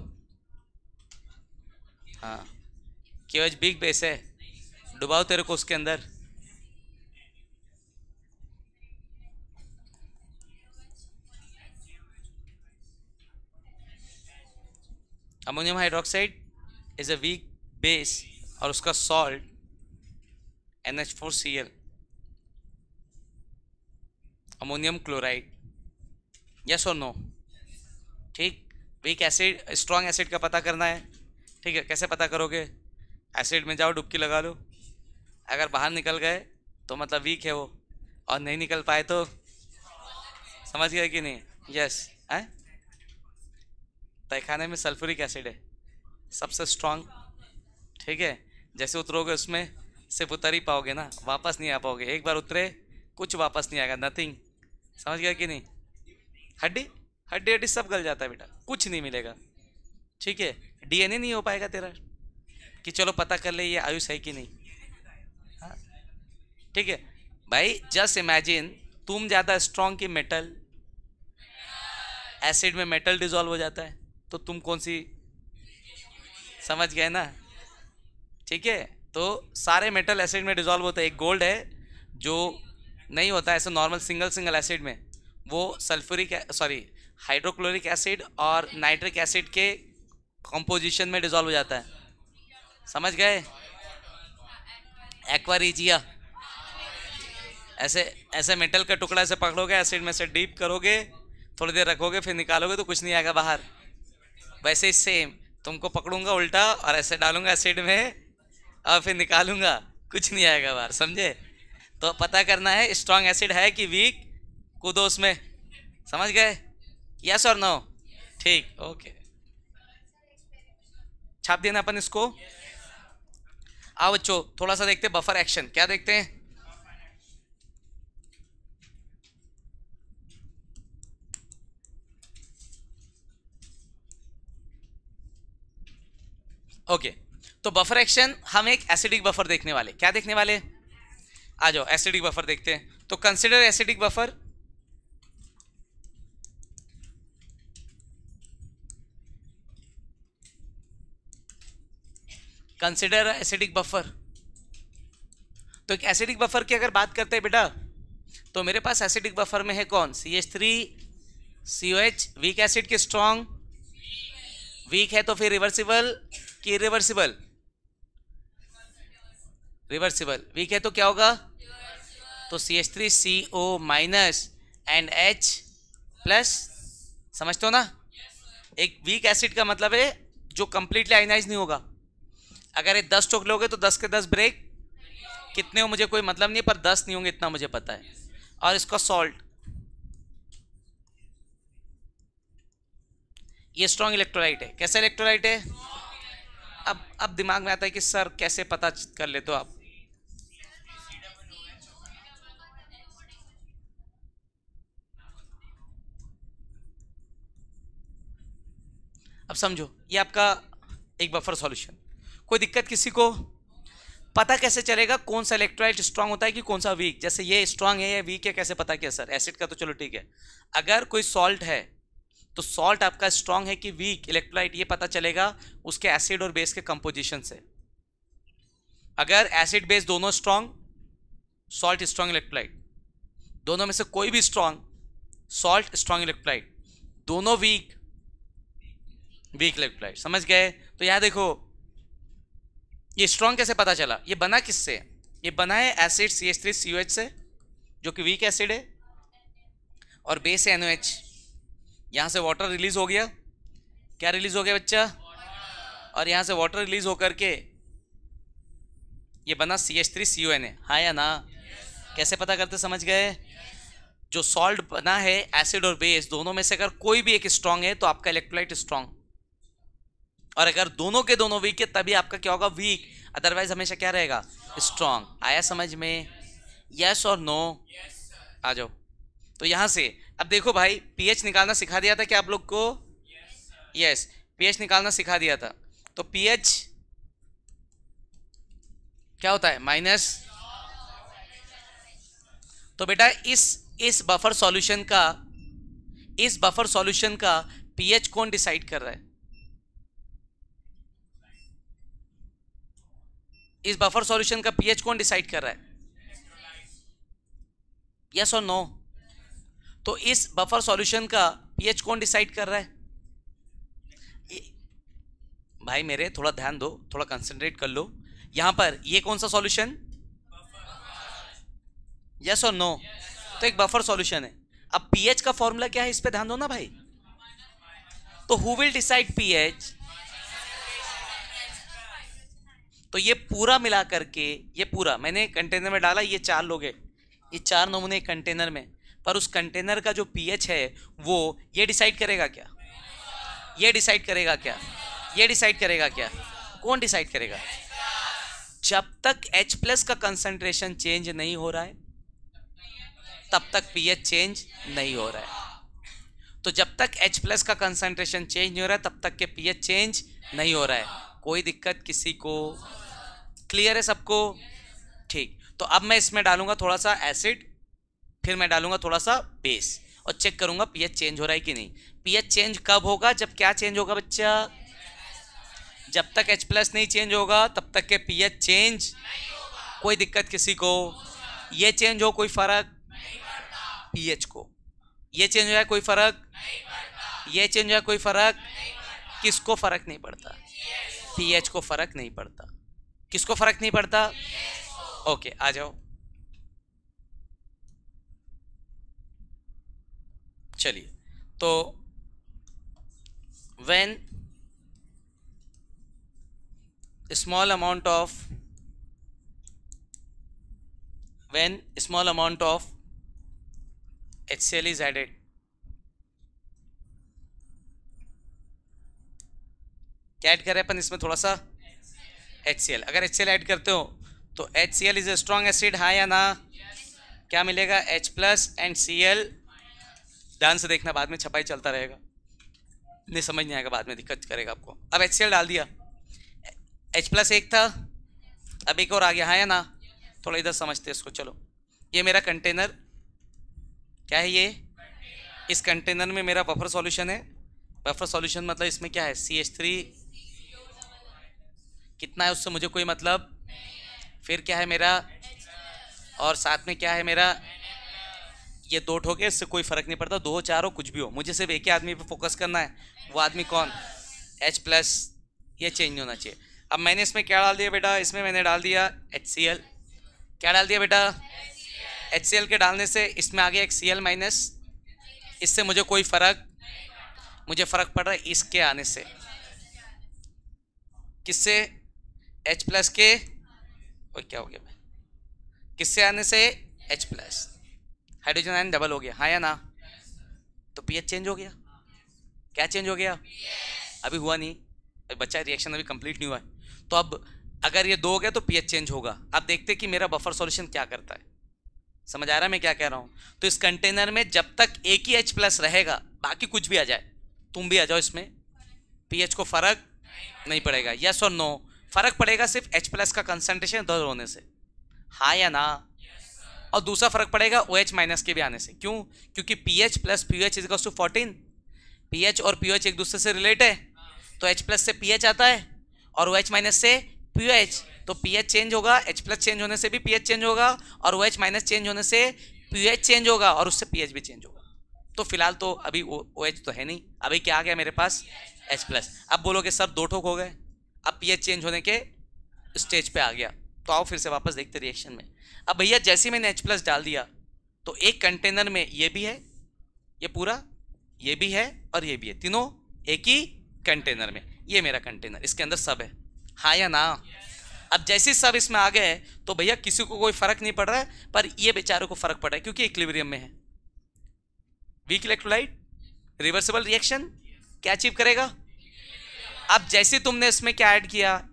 हाँ, KOH weak base है, डुबाओ तेरे को उसके अंदर. Ammonium hydroxide is a weak base और उसका salt NH4Cl, ammonium chloride. Yes और नो? ठीक. वीक एसिड, स्ट्रॉन्ग एसिड का पता करना है. ठीक है, कैसे पता करोगे? एसिड में जाओ, डुबकी लगा लो. अगर बाहर निकल गए तो मतलब वीक है वो, और नहीं निकल पाए तो समझ गए कि नहीं? यस. है, तहखाने में सल्फ्यूरिक एसिड है सबसे स्ट्रांग. ठीक है, जैसे उतरोगे उसमें सिर्फ उतर ही पाओगे ना, वापस नहीं आ पाओगे. एक बार उतरे कुछ वापस नहीं आएगा, नथिंग. समझ गया कि नहीं? हड्डी हड्डी हड्डी सब गल जाता है बेटा, कुछ नहीं मिलेगा. ठीक है, DNA नहीं हो पाएगा तेरा कि चलो पता कर ले ये आयुष है कि नहीं. हाँ, ठीक है भाई. जस्ट इमेजिन तुम ज़्यादा स्ट्रांग की मेटल, एसिड में मेटल डिजॉल्व हो जाता है, तो तुम कौन सी? समझ गए ना? ठीक है, तो सारे मेटल एसिड में डिजॉल्व होते हैं. एक गोल्ड है जो नहीं होता ऐसे नॉर्मल सिंगल एसिड में, वो सल्फ्यूरिक सॉरी हाइड्रोक्लोरिक एसिड और नाइट्रिक एसिड के कंपोजिशन में डिजॉल्व हो जाता है. समझ गए? Aqua regia. ऐसे ऐसे मेटल का टुकड़ा ऐसे पकड़ोगे, एसिड में से डीप करोगे, थोड़ी देर रखोगे, फिर निकालोगे तो कुछ नहीं आएगा बाहर. वैसे ही सेम, तुमको पकड़ूंगा उल्टा और ऐसे डालूंगा एसिड में और फिर निकालूंगा, कुछ नहीं आएगा बाहर. समझे? तो पता करना है स्ट्रॉन्ग एसिड है कि वीक, कूदो उसमें. समझ गए? यस और नो? ठीक, ओके. छाप देना अपन इसको. आओ बच्चों, थोड़ा सा देखते हैं बफर एक्शन. क्या देखते हैं? ओके, तो बफर एक्शन हम एक एसिडिक बफर देखने वाले. क्या देखने वाले? आ जाओ एसिडिक बफर देखते हैं. तो consider acidic buffer. Consider acidic buffer. तो एक एसिडिक बफर की अगर बात करते हैं बेटा, तो मेरे पास एसिडिक बफर में है कौन? CH3COH. वीक एसिड की स्ट्रॉन्ग, वीक है तो फिर रिवर्सिबल कि इरिवर्सिबल? रिवर्सिबल. वीक है तो क्या होगा? तो CH3CO minus and H plus. समझते हो ना? एक वीक एसिड का मतलब है जो कंप्लीटली आयनाइज नहीं होगा. अगर ये 10 चोक लोगे तो 10 के 10 ब्रेक. कितने हो मुझे कोई मतलब नहीं, पर 10 नहीं होंगे इतना मुझे पता है. और इसका सॉल्ट, ये स्ट्रॉन्ग इलेक्ट्रोलाइट है. कैसा इलेक्ट्रोलाइट है? अब दिमाग में आता है कि सर कैसे पता कर लेते हो आप? अब समझो, ये आपका एक बफर सॉल्यूशन. कोई दिक्कत किसी को? पता कैसे चलेगा कौन सा इलेक्ट्रोलाइट स्ट्रांग होता है कि कौन सा वीक? जैसे ये स्ट्रांग है या वीक है, कैसे पता किया सर? एसिड का तो चलो ठीक है. अगर कोई सॉल्ट है तो सॉल्ट आपका स्ट्रांग है कि वीक इलेक्ट्रोलाइट, ये पता चलेगा उसके एसिड और बेस के कंपोजिशन से. अगर एसिड बेस दोनों स्ट्रांग, सॉल्ट स्ट्रांग इलेक्ट्रोलाइट. दोनों में से कोई भी स्ट्रांग, सॉल्ट स्ट्रांग इलेक्ट्रोलाइट. दोनों वीक, वीक इलेक्ट्रोलाइट. समझ गए? तो यहां देखो, ये स्ट्रांग कैसे पता चला? ये बना किससे? ये बना है एसिड CH3COH से, जो कि वीक एसिड है, और बेस है NOH. यहां से वाटर रिलीज हो गया. क्या रिलीज हो गया बच्चा? और यहां से वाटर रिलीज होकर के ये बना CH3CONA. हाँ या ना? कैसे पता करते? समझ गए? जो सॉल्ट बना है एसिड और बेस, दोनों में से अगर कोई भी एक स्ट्रांग है तो आपका इलेक्ट्रोलाइट स्ट्रांग, और अगर दोनों के दोनों वीक है तभी आपका क्या होगा? वीक. अदरवाइज हमेशा क्या रहेगा? स्ट्रांग. आया समझ में? यस और नो? आ जाओ. तो यहां से अब देखो भाई, पीएच निकालना सिखा दिया था क्या आप लोग को? यस, पीएच निकालना सिखा दिया था। तो पीएच क्या होता है? माइनस। तो बेटा इस बफर सॉल्यूशन का पीएच कौन डिसाइड कर रहा है? इस बफर सॉल्यूशन का पीएच कौन डिसाइड कर रहा है? यस और नो? तो इस बफर सॉल्यूशन का पीएच कौन डिसाइड कर रहा है? भाई मेरे थोड़ा ध्यान दो, थोड़ा कंसंट्रेट कर लो। यहां पर ये कौन सा सॉल्यूशन? यस और नो? तो एक बफर सॉल्यूशन है। अब पीएच का फॉर्मूला क्या है, इस पे ध्यान दो ना भाई। तो हु विल डिसाइड पीएच? तो ये पूरा मिला करके, ये पूरा मैंने कंटेनर में डाला, ये 4 लोग हैं, ये 4 नमूने कंटेनर में, पर उस कंटेनर का जो पीएच है वो ये डिसाइड करेगा क्या? ये डिसाइड करेगा क्या? ये डिसाइड करेगा क्या? कौन डिसाइड करेगा? जब तक H+ का कंसंट्रेशन चेंज नहीं हो रहा है तब तक पीएच चेंज नहीं हो रहा है। तो जब तक H+ का कंसंट्रेशन चेंज नहीं हो रहा है तब तक के पीएच चेंज नहीं हो रहा है। कोई दिक्कत किसी को? क्लियर है सबको? ठीक। तो अब मैं इसमें डालूंगा थोड़ा सा एसिड, फिर मैं डालूंगा थोड़ा सा बेस और चेक करूंगा पीएच चेंज हो रहा है कि नहीं। पीएच चेंज कब होगा? जब क्या चेंज होगा बच्चा? जब तक H+ नहीं चेंज होगा तब तक के पीएच चेंज। कोई दिक्कत किसी को? ये चेंज हो कोई फर्क? पीएच को ये चेंज हो जाए कोई फर्क? ये चेंज हो जाए कोई फर्क? किसको फर्क नहीं पड़ता? पीएच को फर्क नहीं पड़ता। किसको फर्क नहीं पड़ता? ओके, आ जाओ। चलिए, तो when small amount of HCl is added, क्या ऐड करें अपन इसमें? थोड़ा सा HCl। अगर HCl ऐड करते हो तो HCl is a strong acid, हाँ या ना? क्या मिलेगा? H+ and Cl। ध्यान से देखना, बाद में छपाई चलता रहेगा, नहीं समझ नहीं आएगा, बाद में दिक्कत करेगा आपको। अब HCl डाल दिया, H+ एक था, अब एक और आ गया, हाँ या ना? थोड़ा इधर समझते इसको। चलो, ये मेरा कंटेनर क्या है? ये इस कंटेनर में मेरा बफर सॉल्यूशन है। बफर सॉल्यूशन मतलब इसमें क्या है? CH3 कितना है उससे मुझे कोई मतलब। फिर क्या है मेरा? और साथ में क्या है मेरा? ये 2 ठोके, इससे कोई फर्क नहीं पड़ता, 2 4 हो कुछ भी हो, मुझे सिर्फ एक ही आदमी पे फोकस करना है। वो आदमी कौन? H+। ये चेंज नहीं होना चाहिए। अब मैंने इसमें क्या डाल दिया बेटा? इसमें मैंने डाल दिया HCl। क्या डाल दिया बेटा? HCl के डालने से इसमें आ गया एक Cl-। इससे मुझे कोई फर्क, मुझे फर्क पड़ रहा है इसके आने से। किससे? H+ के, और क्या हो गया भाई? किससे आने से? H+। हाइड्रोजन आयन डबल हो गया, हाँ या ना? तो पीएच चेंज हो गया। क्या चेंज हो गया? अभी हुआ नहीं, बच्चा रिएक्शन अभी कंप्लीट नहीं हुआ है। तो अब अगर ये 2 हो गया तो पीएच चेंज होगा। अब देखते हैं कि मेरा बफर सॉल्यूशन क्या करता है। समझ आ रहा है मैं क्या कह रहा हूं? तो इस कंटेनर में जब तक एक ही H+ रहेगा, बाकी कुछ भी आ जाए, तुम भी आ जाओ इसमें, पीएच को फर्क नहीं पड़ेगा। यस और नो? फर्क पड़ेगा सिर्फ H+ का कंसंट्रेशन इधर होने से, हाँ या ना? और दूसरा फर्क पड़ेगा OH- के भी आने से। क्यों? क्योंकि pH + pH = 14। pH और pH एक दूसरे से रिलेट है, तो H+ से pH आता है और OH- से pH, तो pH चेंज होगा, H+ चेंज होने से भी pH चेंज होगा, और OH- चेंज होने से pH चेंज होगा, और उससे pH भी चेंज होगा। तो फिलहाल तो अभी OH तो है नहीं, अभी क्या आ गया मेरे पास? H+। अब बोलोगे सर 2 ठोक हो गए, अब pH चेंज होने के स्टेज पे आ गया। तो आओ फिर से वापस देखते रिएक्शन में। अब भैया जैसे मैंने H+ डाल दिया तो एक कंटेनर में ये भी है, ये पूरा, ये भी है और ये भी है, तीनों एक ही कंटेनर में। ये मेरा कंटेनर, इसके अंदर सब है, हाँ या ना? अब जैसे सब इसमें आ गए तो भैया किसी को कोई फर्क नहीं पड़ रहा है, पर ये बेचारों को फर्क पड़ रहा है क्योंकि इक्विलिब्रियम में है। वीक इलेक्ट्रोलाइट रिवर्सिबल रिएक्शन क्या अचीव करेगा? अब जैसे तुमने इसमें क्या ऐड किया?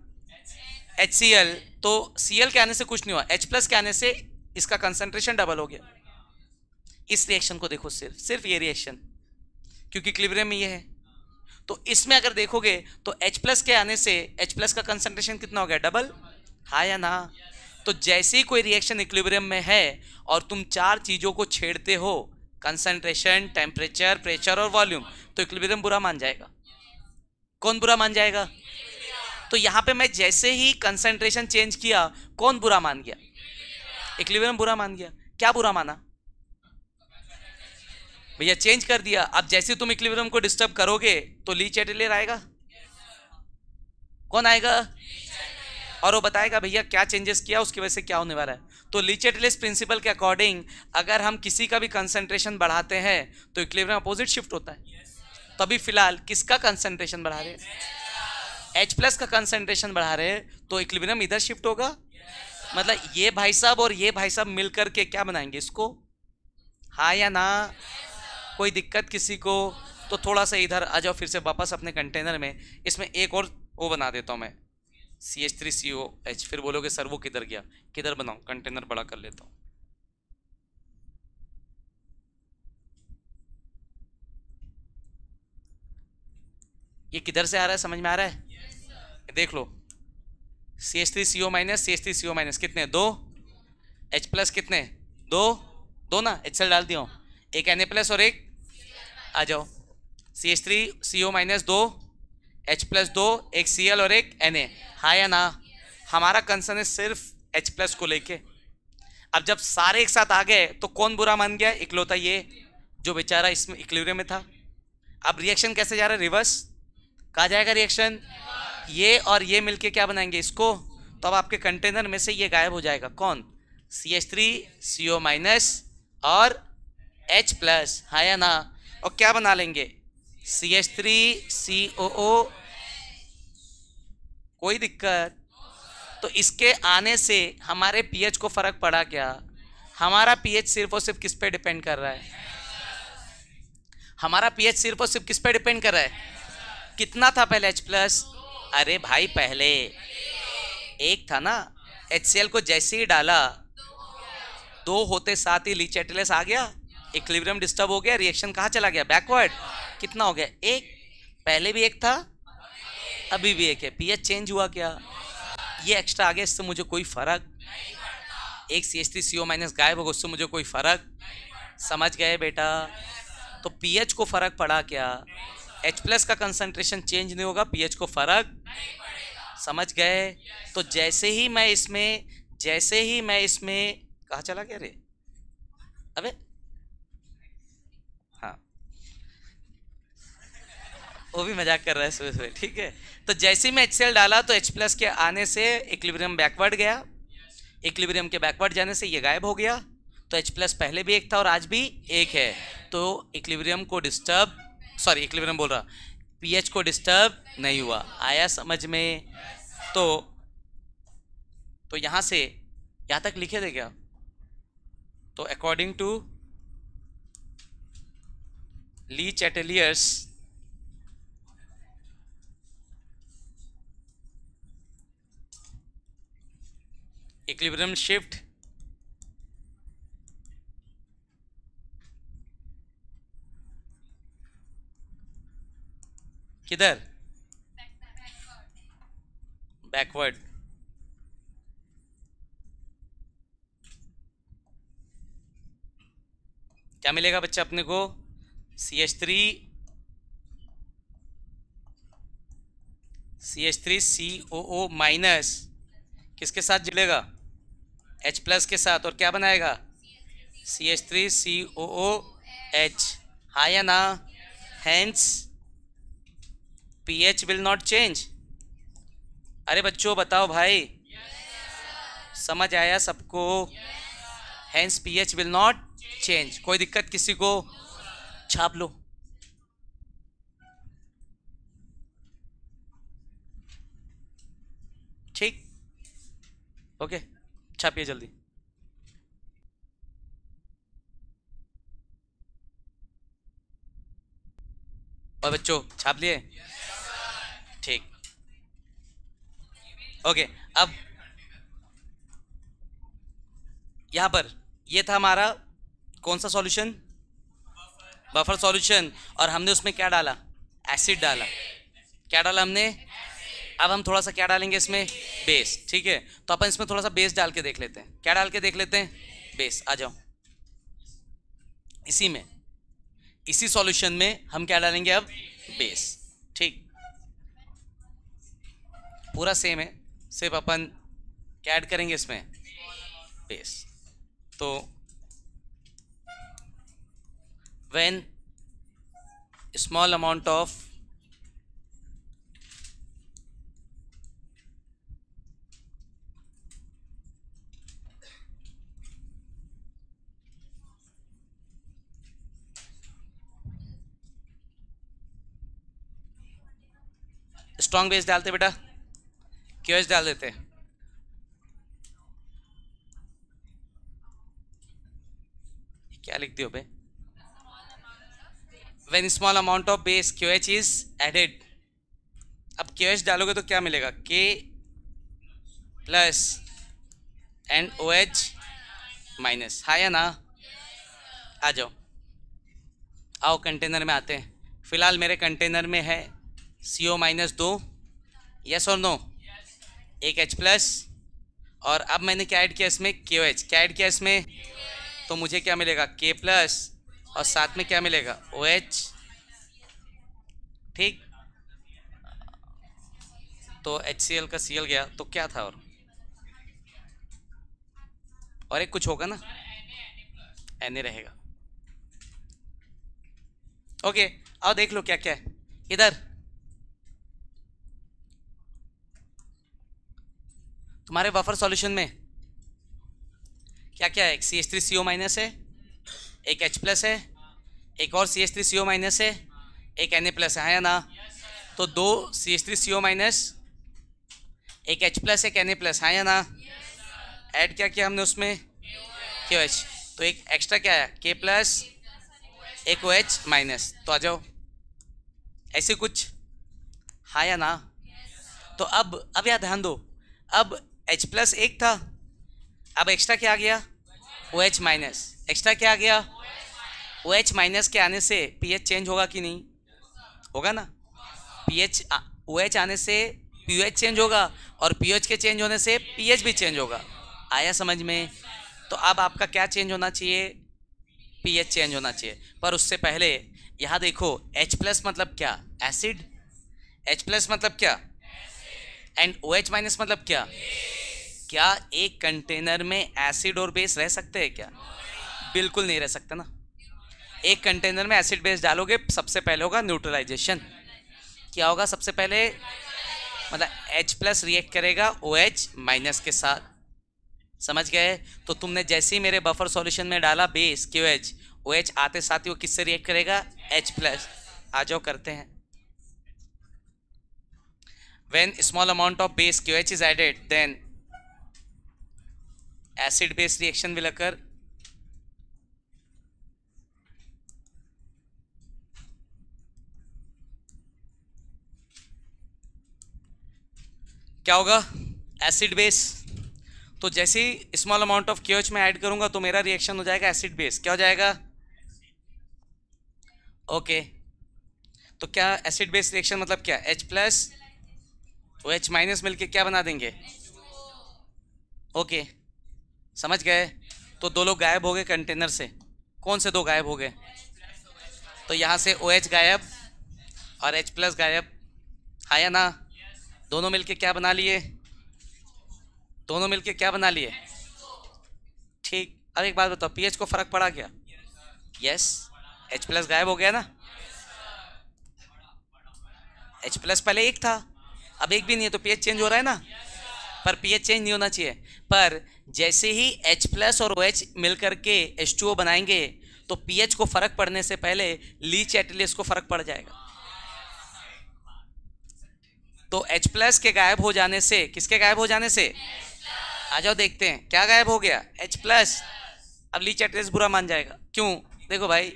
HCl, तो Cl के आने से कुछ नहीं हुआ, H+ के आने से इसका कंसंट्रेशन डबल हो गया। इस रिएक्शन को देखो, सिर्फ सिर्फ ये रिएक्शन, क्योंकि इक्विलिब्रियम में ये है। तो इसमें अगर देखोगे तो H प्लस के आने से H प्लस का कंसंट्रेशन कितना हो गया, डबल, हाँ या ना। तो जैसे ही कोई रिएक्शन इक्विलिब्रियम में है और तुम चार चीजों को छेड़ते हो, कंसंट्रेशन, टेम्परेचर, प्रेशर और वॉल्यूम, तो इक्विलिब्रियम बुरा मान जाएगा। कौन बुरा मान जाएगा? तो यहां पे मैं जैसे ही कंसंट्रेशन चेंज किया, कौन बुरा मान गया? इक्विलिब्रियम बुरा मान गया। क्या बुरा माना भैया? चेंज कर दिया। अब जैसे तुम इक्विलिब्रियम को डिस्टर्ब करोगे तो ली चैटेलियर आएगा। कौन आएगा? और वो बताएगा भैया क्या चेंजेस किया, उसकी वजह से क्या होने वाला है। तो ली चैटेलियस प्रिंसिपल के अकॉर्डिंग अगर हम किसी का भी कंसंट्रेशन बढ़ाते हैं तो इक्विलिब्रियम अपोजिट शिफ्ट होता है। तो अभी फिलहाल किसका कंसंट्रेशन बढ़ा रहे हैं? H प्लस का कंसंट्रेशन बढ़ा रहे हैं, तो इक्विलिब्रियम इधर शिफ्ट होगा। मतलब ये भाई साहब और ये भाई साहब मिलकर के क्या बनाएंगे इसको, हाँ या ना? कोई दिक्कत किसी को? तो थोड़ा सा इधर आ जाओ फिर से वापस अपने कंटेनर में। इसमें एक और वो बना देता हूं मैं, CH3COH। फिर बोलोगे सर वो किधर गया? किधर बनाऊं? कंटेनर बड़ा कर लेता हूं। ये किधर से आ रहा है, समझ में आ रहा है? देख लो, CH3CO माइनस CH3CO माइनस कितने, दो। H प्लस कितने, दो, दो ना, HCl डाल दिया हूं। एक Na प्लस और एक, आ जाओ, CH3CO माइनस दो, H प्लस दो, एक Cl और एक Na, हाँ या ना? हमारा कंसर्न है सिर्फ H प्लस को लेके। अब जब सारे एक साथ आ गए तो कौन बुरा मान गया? इकलौता ये जो बेचारा इसमें इक्विलिब्रियम में था। अब रिएक्शन कैसे जा रहा है? रिवर्स। कहा जाएगा रिएक्शन? ये और ये मिलके क्या बनाएंगे इसको। तो अब आपके कंटेनर में से ये गायब हो जाएगा। कौन? CH3CO माइनस और H प्लस, हाँ या ना? और क्या बना लेंगे? CH3COO। कोई दिक्कत? तो इसके आने से हमारे pH को फर्क पड़ा क्या? हमारा pH सिर्फ और सिर्फ किस पे डिपेंड कर रहा है? हमारा pH सिर्फ और सिर्फ किस पे डिपेंड कर रहा है? कितना था पहले H प्लस? अरे भाई पहले एक था ना। HCl को जैसे ही डाला, दो होते साथ ही ली चैटेलियस आ गया, इक्विलिब्रियम डिस्टर्ब हो गया, रिएक्शन कहाँ चला गया? बैकवर्ड। कितना हो गया? एक। पहले भी एक था, अभी भी एक है। pH चेंज हुआ क्या? ये एक्स्ट्रा आ गया, इससे मुझे कोई फर्क। एक CH3CO माइनस गायब होगा, उससे मुझे कोई फर्क। समझ गए बेटा? तो pH को फर्क पड़ा क्या? H प्लस का कंसंट्रेशन चेंज नहीं होगा, pH को फर्क। समझ गए? तो जैसे ही मैं इसमें कहाँ चला गया रे? अबे हाँ, वो भी मजाक कर रहा है सुबह सुबह, ठीक है। तो जैसे ही मैं HCl डाला तो H प्लस के आने से इक्विलिब्रियम बैकवर्ड गया। इक्विलिब्रियम के बैकवर्ड जाने से ये गायब हो गया। तो H प्लस पहले भी एक था और आज भी एक है। तो इक्विलिब्रियम को डिस्टर्ब, सॉरी इक्विलिब्रियम बोल रहा, pH को डिस्टर्ब नहीं हुआ। आया समझ में? तो यहां से यहां तक लिखे थे क्या? तो according to Le Chatelier's equilibrium shift किधर? बैकवर्ड। क्या मिलेगा बच्चा अपने को? CH3COO माइनस किसके साथ जुड़ेगा? H प्लस के साथ। और क्या बनाएगा? CH3COOH, हाँ या ना? Hence pH will not change. अरे बच्चों बताओ भाई, समझ आया सबको? Hence pH will not change. कोई दिक्कत किसी को? छाप लो। ठीक, ओके, छापिए जल्दी। और बच्चों छाप लिए? ठीक, ओके। अब यहां पर ये था हमारा कौन सा सॉल्यूशन? Buffer solution. और हमने उसमें क्या डाला? एसिड डाला। क्या डाला हमने? अब हम थोड़ा सा क्या डालेंगे इसमें? बेस। ठीक है, तो अपन इसमें थोड़ा सा बेस डाल के देख लेते हैं। क्या डाल के देख लेते हैं? बेस। आ जाओ, इसी में, इसी सॉल्यूशन में हम क्या डालेंगे अब? बेस। ठीक, पूरा सेम है, सिर्फ अपन क्या ऐड करेंगे इसमें? बेस। तो when small amount of strong base डालते बेटा, क्यूएच डाल देते। क्या लिख दियो बे? when small amount of base QH is added। अब QH डालोगे तो क्या मिलेगा? K plus and OH minus. हाँ या ना? आ जाओ, आओ कंटेनर में आते हैं। फिलहाल मेरे कंटेनर में है CO माइनस 2, यस और नो? एक H प्लस, और अब मैंने क्या ऐड किया इसमें? QH। क्या ऐड किया इसमें? तो मुझे क्या मिलेगा? K प्लस, और साथ में क्या मिलेगा? OH। ठीक, तो HCl का Cl गया, तो क्या था? और एक कुछ होगा ना, Na रहेगा। ओके, आओ देख लो क्या क्या है इधर। तुम्हारे बफर सॉल्यूशन में क्या क्या है? एक CH3CO माइनस है, एक H प्लस है, एक और CH3CO माइनस है, एक Na प्लस है या ना? तो दो CH3CO माइनस, एक H प्लस, एक Na प्लस, है या ना? ऐड क्या किया हमने उसमें? QH। तो एक एक्स्ट्रा क्या है? K प्लस, एक OH माइनस। तो आ जाओ, ऐसे कुछ, हाँ या ना? तो अब यार ध्यान दो, अब H प्लस एक था, अब एक्स्ट्रा क्या आ गया? OH minus. एक्स्ट्रा क्या आ गया? OH माइनस के आने से pH चेंज होगा कि नहीं? होगा ना? pH OH आने से pH चेंज होगा, और pH के चेंज होने से pH भी चेंज होगा। आया समझ में? तो अब आपका क्या चेंज होना चाहिए? pH चेंज होना चाहिए। पर उससे पहले यहाँ देखो, H प्लस मतलब क्या? एसिड। H प्लस मतलब क्या? एंड OH माइनस मतलब क्या? क्या एक कंटेनर में एसिड और बेस रह सकते हैं क्या? बिल्कुल नहीं रह सकते ना। एक कंटेनर में एसिड बेस डालोगे, सबसे पहले होगा न्यूट्रलाइजेशन। क्या होगा सबसे पहले? मतलब H प्लस रिएक्ट करेगा OH माइनस के साथ। समझ गए? तो तुमने जैसे ही मेरे बफर सॉल्यूशन में डाला बेस QH, OH आते साथ ही वो किससे रिएक्ट करेगा? H plus. आ जाओ करते हैं। When small amount of base QH is added, then acid base reaction will occur। क्या होगा? Acid base. तो जैसे ही स्मॉल अमाउंट ऑफ KOH में ऐड करूंगा तो मेरा रिएक्शन हो जाएगा एसिड बेस। क्या हो जाएगा? ओके, तो क्या एसिड बेस रिएक्शन मतलब क्या? H प्लस OH माइनस मिलके क्या बना देंगे? ओके, समझ गए? तो दो लोग गायब हो गए कंटेनर से। कौन से दो गायब हो गए? तो यहाँ से OH गायब और H प्लस गायब, हाँ या ना? दोनों मिलके क्या बना लिए? दोनों मिलके क्या बना लिए? ठीक। अब एक बात बताओ, pH को फर्क पड़ा क्या? यस, H प्लस गायब हो गया ना। H प्लस पहले एक था, अब एक भी नहीं है, तो pH चेंज हो रहा है ना। पर pH चेंज नहीं होना चाहिए। पर जैसे ही H प्लस और OH मिलकर के H2O बनाएंगे तो pH को फर्क पड़ने से पहले लीच एटिलियस को फर्क पड़ जाएगा। तो H प्लस के गायब हो जाने से, किसके गायब हो जाने से? आ जाओ देखते हैं क्या गायब हो गया? H plus. अब लीच एटिलियस बुरा मान जाएगा। क्यों? देखो भाई,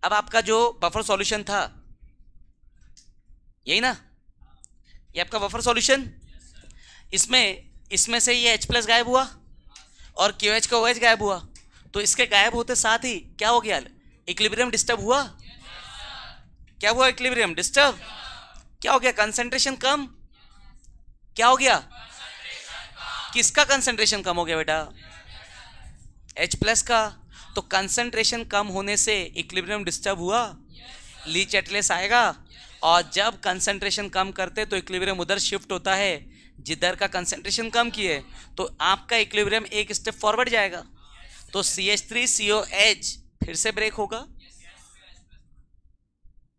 अब आपका जो बफर सॉल्यूशन था यही ना, ये आपका बफर सॉल्यूशन, इसमें से ये H प्लस गायब हुआ और QH का OH गायब हुआ, तो इसके गायब होते साथ ही क्या हो गया, इक्विलिब्रियम डिस्टर्ब हुआ। क्या हुआ, इक्विलिब्रियम डिस्टर्ब। क्या हो गया, कंसंट्रेशन कम। क्या हो गया, किसका कंसंट्रेशन कम हो गया बेटा, H प्लस का। तो कंसंट्रेशन कम होने से इक्विलिब्रियम डिस्टर्ब हुआ, लीच एटलेस आएगा। और जब कंसंट्रेशन कम करते तो इक्विलिब्रियम उधर शिफ्ट होता है जिधर का कंसंट्रेशन कम किए, तो आपका इक्विलिब्रियम एक स्टेप फॉरवर्ड जाएगा। तो CH3COH फिर से ब्रेक होगा,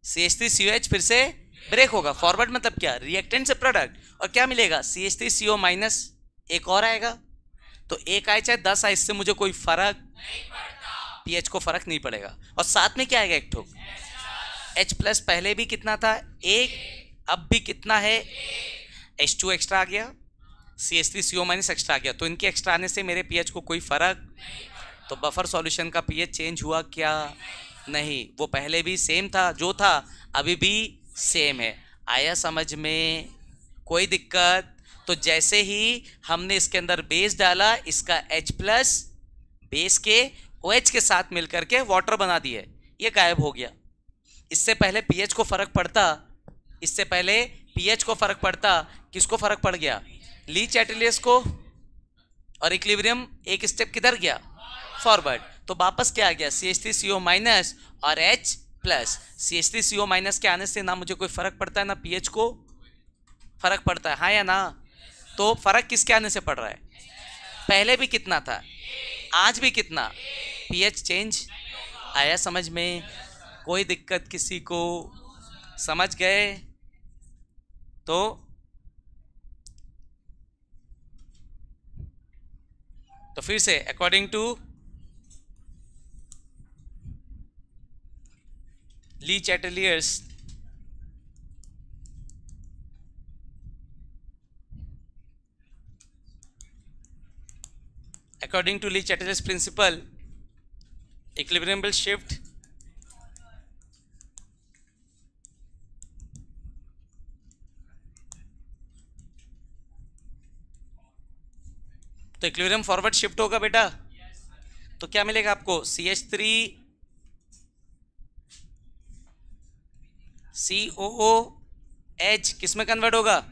CH3COH फिर से ब्रेक होगा। फॉरवर्ड मतलब क्या, रिएक्टेंट से प्रोडक्ट, और क्या मिलेगा, CH3CO माइनस एक और आएगा। तो एक आए चाहे 10 आए, इससे मुझे कोई फर्क नहीं पड़ता, पीएच को फर्क नहीं पड़ेगा। और साथ में क्या आएगा, एक ठोक H प्लस, पहले भी कितना था, एक, अब भी कितना है, H2 एक्स्ट्रा आ गया, CH3CO माइनस एक्स्ट्रा आ गया। तो इनके एक्स्ट्रा आने से मेरे पीएच को कोई फर्क नहीं पड़ता। तो बफर सॉल्यूशन का पीएच चेंज हुआ क्या, नहीं, वो पहले भी सेम था, जो था अभी भी सेम है। आया समझ में, कोई दिक्कत। तो जैसे ही हमने इसके अंदर बेस डाला, इसका H प्लस बेस के OH के साथ मिलकर के वाटर बना दिया, ये गायब हो गया। इससे पहले पीएच को फर्क पड़ता, इससे पहले पीएच को फर्क पड़ता, किसको फर्क पड़ गया, लीच एटलियस को। और इक्विलिब्रियम एक स्टेप किधर गया, फॉरवर्ड। तो वापस क्या आ गया, CH3CO माइनस और H प्लस। CH3CO माइनस के आने से ना मुझे कोई फर्क पड़ता है, ना पीएच को फर्क पड़ता है, हाँ या ना। तो फर्क किसके आने से पड़ रहा है, पहले भी कितना था, आज भी कितना, पीएच चेंज। आया समझ में, कोई दिक्कत किसी को, समझ गए। तो फिर से according to Le Chatelier's according to Lee Chatterjee's principle, equilibrium will shift तो इक्विलिब्रियम फॉरवर्ड शिफ्ट होगा बेटा। तो क्या मिलेगा आपको, CH3COOH किस में कन्वर्ट होगा,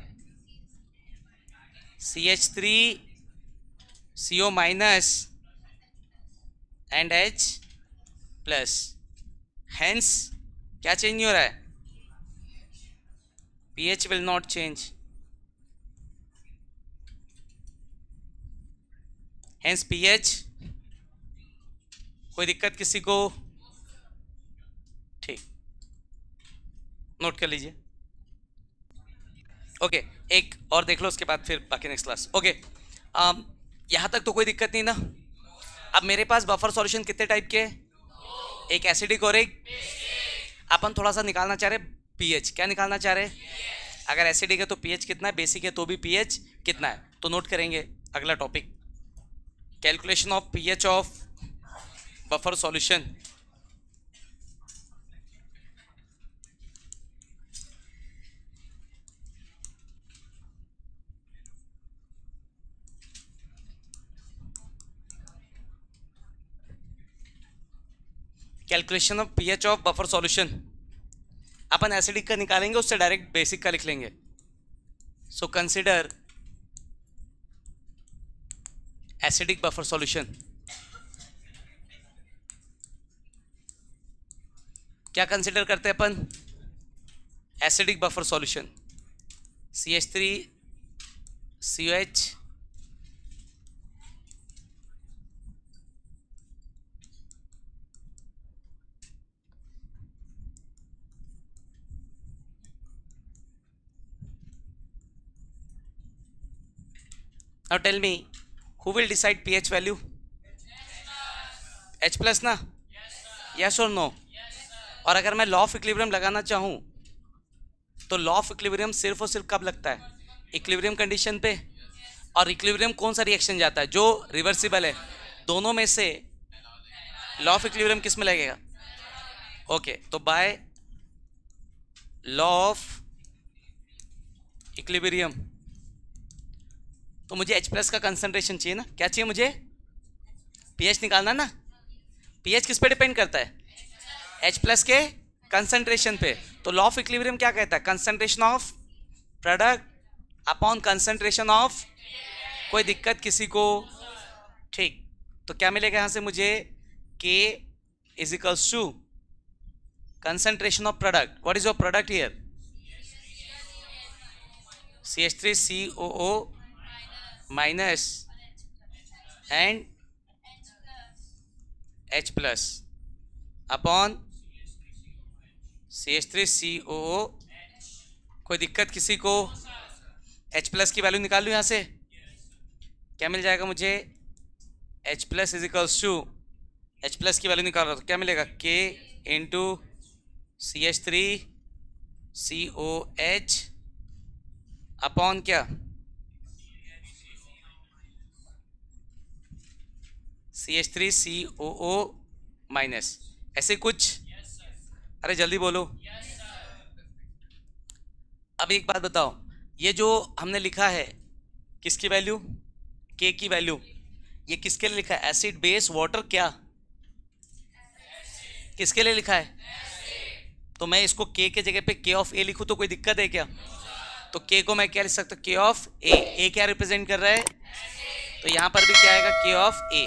CH3CO minus and H plus. Hence क्या चेंज नहीं हो रहा है, pH will not change, hence pH। कोई दिक्कत किसी को, ठीक, नोट कर लीजिए। ओके, एक और देख लो, उसके बाद फिर बाकी नेक्स्ट क्लास। ओके, यहाँ तक तो कोई दिक्कत नहीं ना। अब मेरे पास बफर सॉल्यूशन कितने टाइप के, एक एसिडिक और एक, अपन थोड़ा सा निकालना चाह रहे पीएच। क्या निकालना चाह रहे, अगर एसिडिक है तो पीएच कितना है, बेसिक है तो भी पीएच कितना है। तो नोट करेंगे अगला topic, calculation of pH of buffer solution. Calculation of pH of buffer solution, अपन एसिडिक का निकालेंगे, उससे डायरेक्ट बेसिक का लिख लेंगे। So consider acidic buffer solution. क्या कंसिडर करते हैं अपन, acidic buffer solution, CH3COH Now tell me, who will decide pH value? H plus ना, yes or no? और अगर मैं लॉ ऑफ इक्विलिब्रियम लगाना चाहूँ तो लॉ ऑफ इक्विलिब्रियम सिर्फ और सिर्फ कब लगता है, इक्विलिब्रियम कंडीशन पे। और इक्विलिब्रियम कौन सा रिएक्शन जाता है, जो रिवर्सिबल है। दोनों में से लॉ ऑफ इक्विलिब्रियम किस में लगेगा, ओके। तो बाय लॉ ऑफ इक्विलिब्रियम तो मुझे H प्लस का कंसंट्रेशन चाहिए ना, क्या चाहिए मुझे, पीएच निकालना ना। पीएच किस पे डिपेंड करता है? H प्लस के कंसंट्रेशन पे। तो लॉ ऑफ इक्विलिब्रियम क्या कहता है? Concentration of product upon concentration of, कोई दिक्कत किसी को? ठीक, तो क्या मिलेगा यहां से मुझे? K is equals to concentration of product. What is your product here? CH3COO minus and H plus upon CH3COO, कोई दिक्कत किसी को? H प्लस की वैल्यू निकाल लूँ यहाँ से, क्या मिल जाएगा मुझे? H plus is equals to, H plus की वैल्यू निकाल रहा तो क्या मिलेगा? K इंटू CH3COH अपॉन क्या? CH3COO माइनस, ऐसे कुछ? अरे जल्दी बोलो। अब एक बात बताओ, ये जो हमने लिखा है किसकी वैल्यू? K की वैल्यू, ये किसके लिए लिखा है? एसिड बेस वाटर, क्या किसके लिए लिखा है? तो मैं इसको K के जगह पे K ऑफ A लिखूं तो कोई दिक्कत है क्या? तो K को मैं क्या लिख सकता हूँ? K of A। A क्या रिप्रेजेंट कर रहा है? तो यहाँ पर भी क्या आएगा? K of A।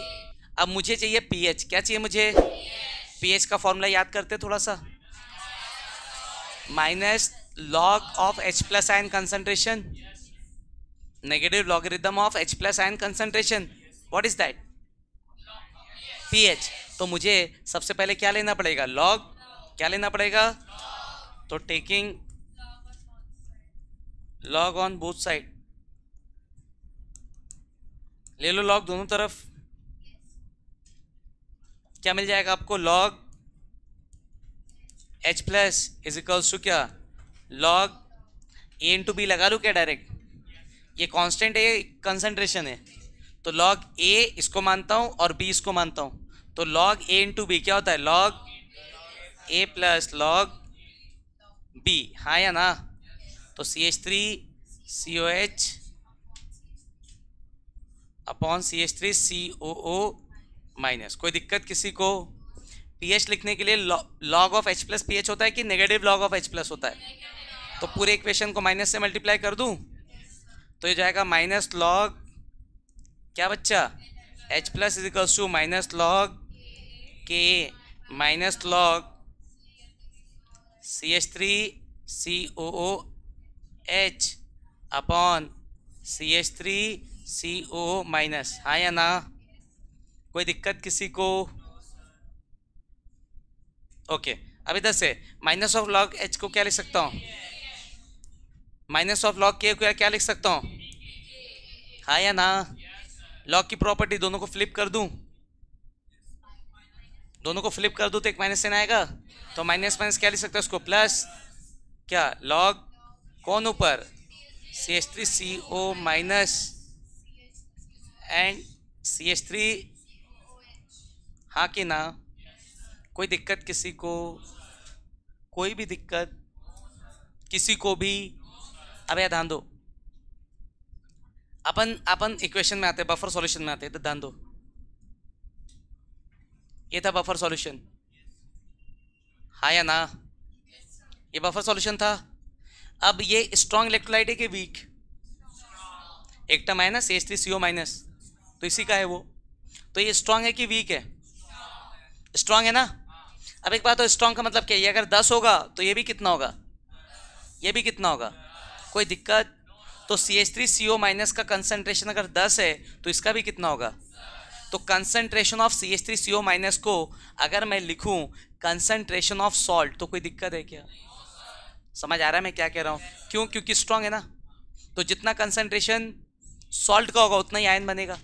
अब मुझे चाहिए pH, क्या चाहिए मुझे? pH का फॉर्मूला याद करते थोड़ा सा, minus log of H plus ion concentration, negative logarithm of H plus ion concentration. What is that? pH। तो मुझे सबसे पहले क्या लेना पड़ेगा? लॉग। क्या लेना पड़ेगा? तो taking log on both side, ले लो लॉग दोनों तरफ। क्या मिल जाएगा आपको? Log H plus is equals to क्या? लॉग A इंटू बी लगा लूँ क्या डायरेक्ट? ये कांस्टेंट है, कंसंट्रेशन है, तो लॉग A इसको मानता हूँ और B इसको मानता हूँ, तो लॉग A इंटू बी क्या होता है? Log A plus log B, हाँ या ना? तो CH3COH अपॉन CH3COO माइनस, कोई दिक्कत किसी को? pH लिखने के लिए log of H plus pH होता है कि negative log of H plus होता है? तो पूरे इक्वेशन को माइनस से मल्टीप्लाई कर दूं तो ये जाएगा माइनस लॉग क्या बच्चा? H plus is equals to minus log K minus log CH3COOH upon CH3COO minus, हाँ या ना? कोई दिक्कत किसी को? ओके, अब इधर से माइनस ऑफ लॉग H को क्या लिख सकता हूँ? माइनस ऑफ लॉग K को क्या लिख सकता हूँ? हाँ या ना? लॉग की प्रॉपर्टी, दोनों को फ्लिप कर दूं, दोनों को फ्लिप कर दूं तो एक माइनस साइन आएगा, तो माइनस माइनस क्या लिख सकता है उसको? प्लस क्या? लॉग कौन ऊपर? CH3CO माइनस एंड CH3, हाँ कि ना? कोई दिक्कत किसी को? कोई भी दिक्कत किसी को भी? अब यार ध्यान दो, अपन इक्वेशन में आते हैं, बफर सॉल्यूशन में आते हैं, तो ध्यान दो, ये था बफर सॉल्यूशन, हाँ या ना? ये बफर सॉल्यूशन था। अब ये स्ट्रॉन्ग इलेक्ट्रोलाइट है कि वीक? एक टर्म है ना CH3CO माइनस, तो इसी का है वो, तो ये स्ट्रॉन्ग है कि वीक है? स्ट्रॉन्ग है ना? अब एक बात, तो स्ट्रॉन्ग का मतलब क्या है? ये अगर 10 होगा तो ये भी कितना होगा? ये भी कितना होगा? कोई दिक्कत? तो CH3CO माइनस का कंसंट्रेशन अगर 10 है तो इसका भी कितना होगा? तो कंसंट्रेशन ऑफ CH3CO माइनस को अगर मैं लिखूं कंसंट्रेशन ऑफ सॉल्ट, तो कोई दिक्कत है क्या? समझ आ रहा है मैं क्या कह रहा हूं? क्यों? क्योंकि स्ट्रॉन्ग है ना, तो जितना कंसंट्रेशन सॉल्ट का होगा उतना ही आयन बनेगा,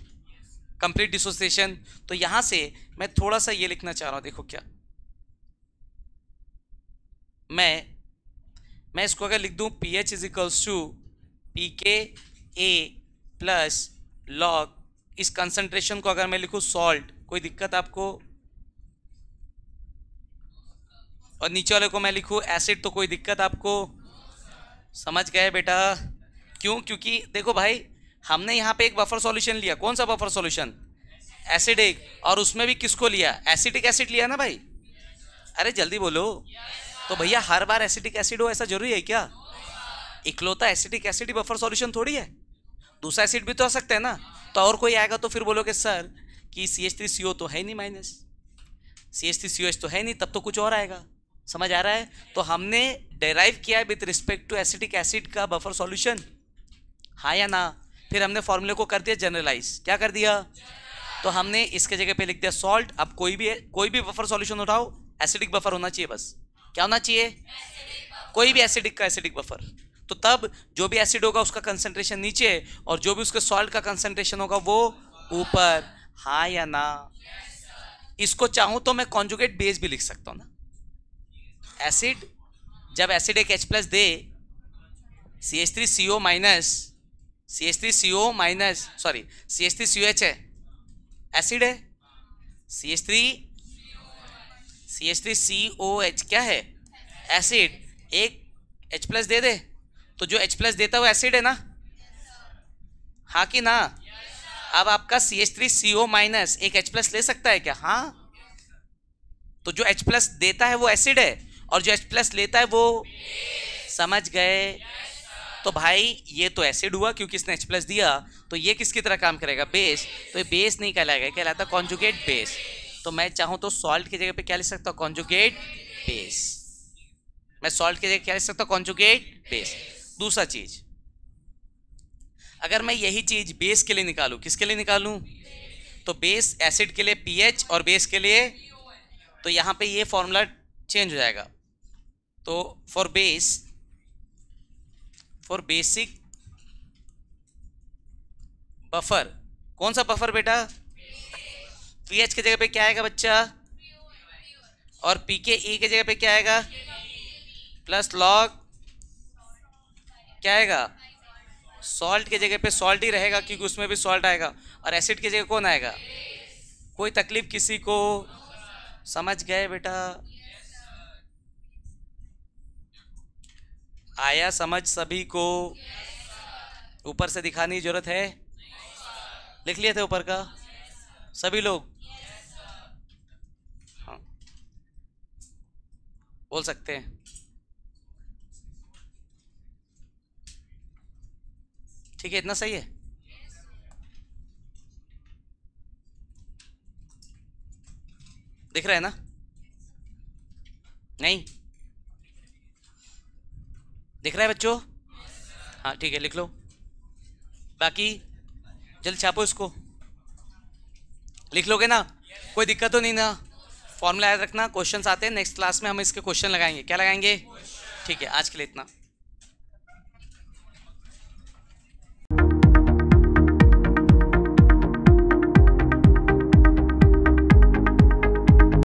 कंप्लीट डिसोसिएशन। तो यहां से मैं थोड़ा सा ये लिखना चाह रहा हूं, देखो क्या, मैं इसको अगर लिख दूं pH is equals to pKa plus log, इस कंसंट्रेशन को अगर मैं लिखूं सॉल्ट, कोई दिक्कत आपको? और नीचे वाले को मैं लिखूं एसिड, तो कोई दिक्कत आपको? समझ गए बेटा? क्यों? क्योंकि देखो भाई, हमने यहाँ पे एक बफर सॉल्यूशन लिया, कौन सा बफर सॉल्यूशन? एसिडिक, और उसमें भी किसको लिया, एसिटिक एसिड लिया ना भाई, अरे जल्दी बोलो। तो भैया हर बार एसिटिक एसिड हो ऐसा जरूरी है क्या? इकलौता एसिटिक एसिड ही बफर सॉल्यूशन थोड़ी है, दूसरा एसिड भी तो आ सकता है ना। तो और कोई आएगा तो फिर बोलोगे सर कि CH3CO तो है नहीं माइनस, CH3COH तो है नहीं, तब तो कुछ और आएगा। समझ आ रहा है? तो हमने डेराइव किया है with respect to acetic acid का बफर सॉल्यूशन, हाँ या ना? फिर हमने फॉर्मूले को कर दिया जनरलाइज, क्या कर दिया? तो हमने इसके जगह पे लिख दिया सॉल्ट। अब कोई भी बफर सॉल्यूशन उठाओ, एसिडिक बफर होना चाहिए बस। क्या होना चाहिए? कोई भी एसिडिक का एसिडिक बफर। तो तब जो भी एसिड होगा उसका कंसंट्रेशन नीचे और जो भी उसके सॉल्ट का कंसंट्रेशन होगा वो ऊपर, हाँ या ना? इसको चाहूं तो मैं कॉन्जुगेट बेस भी लिख सकता हूं ना। एसिड जब एसिड एक H+ दे, CH3CO माइनस सॉरी CH3COH है, एसिड है। CH3COH क्या है? एसिड। एक H+ दे दे तो जो H+ देता है वो एसिड है ना, हाँ कि ना? अब आपका CH3CO माइनस एक H+ ले सकता है क्या? हाँ। तो जो H+ देता है वो एसिड है और जो H+ लेता है वो, समझ गए? तो भाई ये तो एसिड हुआ क्योंकि इसने H+ दिया, तो ये किसकी तरह काम करेगा? बेस। तो ये बेस नहीं कहलाएगा, कहलाता कॉन्जुगेट बेस। तो मैं चाहूं तो सॉल्ट की जगह पे क्या लिख सकता हूं? Conjugate base. मैं सॉल्ट की जगह क्या लिख सकता हूं? Conjugate base. दूसरा चीज, अगर मैं यही चीज बेस के लिए निकालूं, किसके लिए निकालूं? तो बेस एसिड के लिए pH और बेस के लिए, तो यहां पे ये फॉर्मूला चेंज हो जाएगा। तो फॉर बेसिक बफर, कौन सा बफर बेटा? pH की जगह पे क्या आएगा बच्चा? और pKe की जगह पे क्या आएगा? प्लस लॉग क्या आएगा? सॉल्ट की जगह पे सॉल्ट ही रहेगा क्योंकि उसमें भी सॉल्ट आएगा, और एसिड की जगह कौन आएगा? कोई तकलीफ किसी को? समझ गए बेटा? आया समझ सभी को? ऊपर से दिखाने की जरूरत है? लिख लिए थे ऊपर का सभी लोग? हाँ बोल सकते हैं। ठीक है, इतना सही है। दिख रहा है ना? नहीं दिख रहा है बच्चों? हाँ ठीक है, लिख लो। बाकी जल्द छापो इसको, लिख लोगे ना? कोई दिक्कत तो नहीं ना? फॉर्मूला याद रखना, क्वेश्चंस आते हैं नेक्स्ट क्लास में, हम इसके क्वेश्चन लगाएंगे। क्या लगाएंगे? ठीक है, आज के लिए इतना।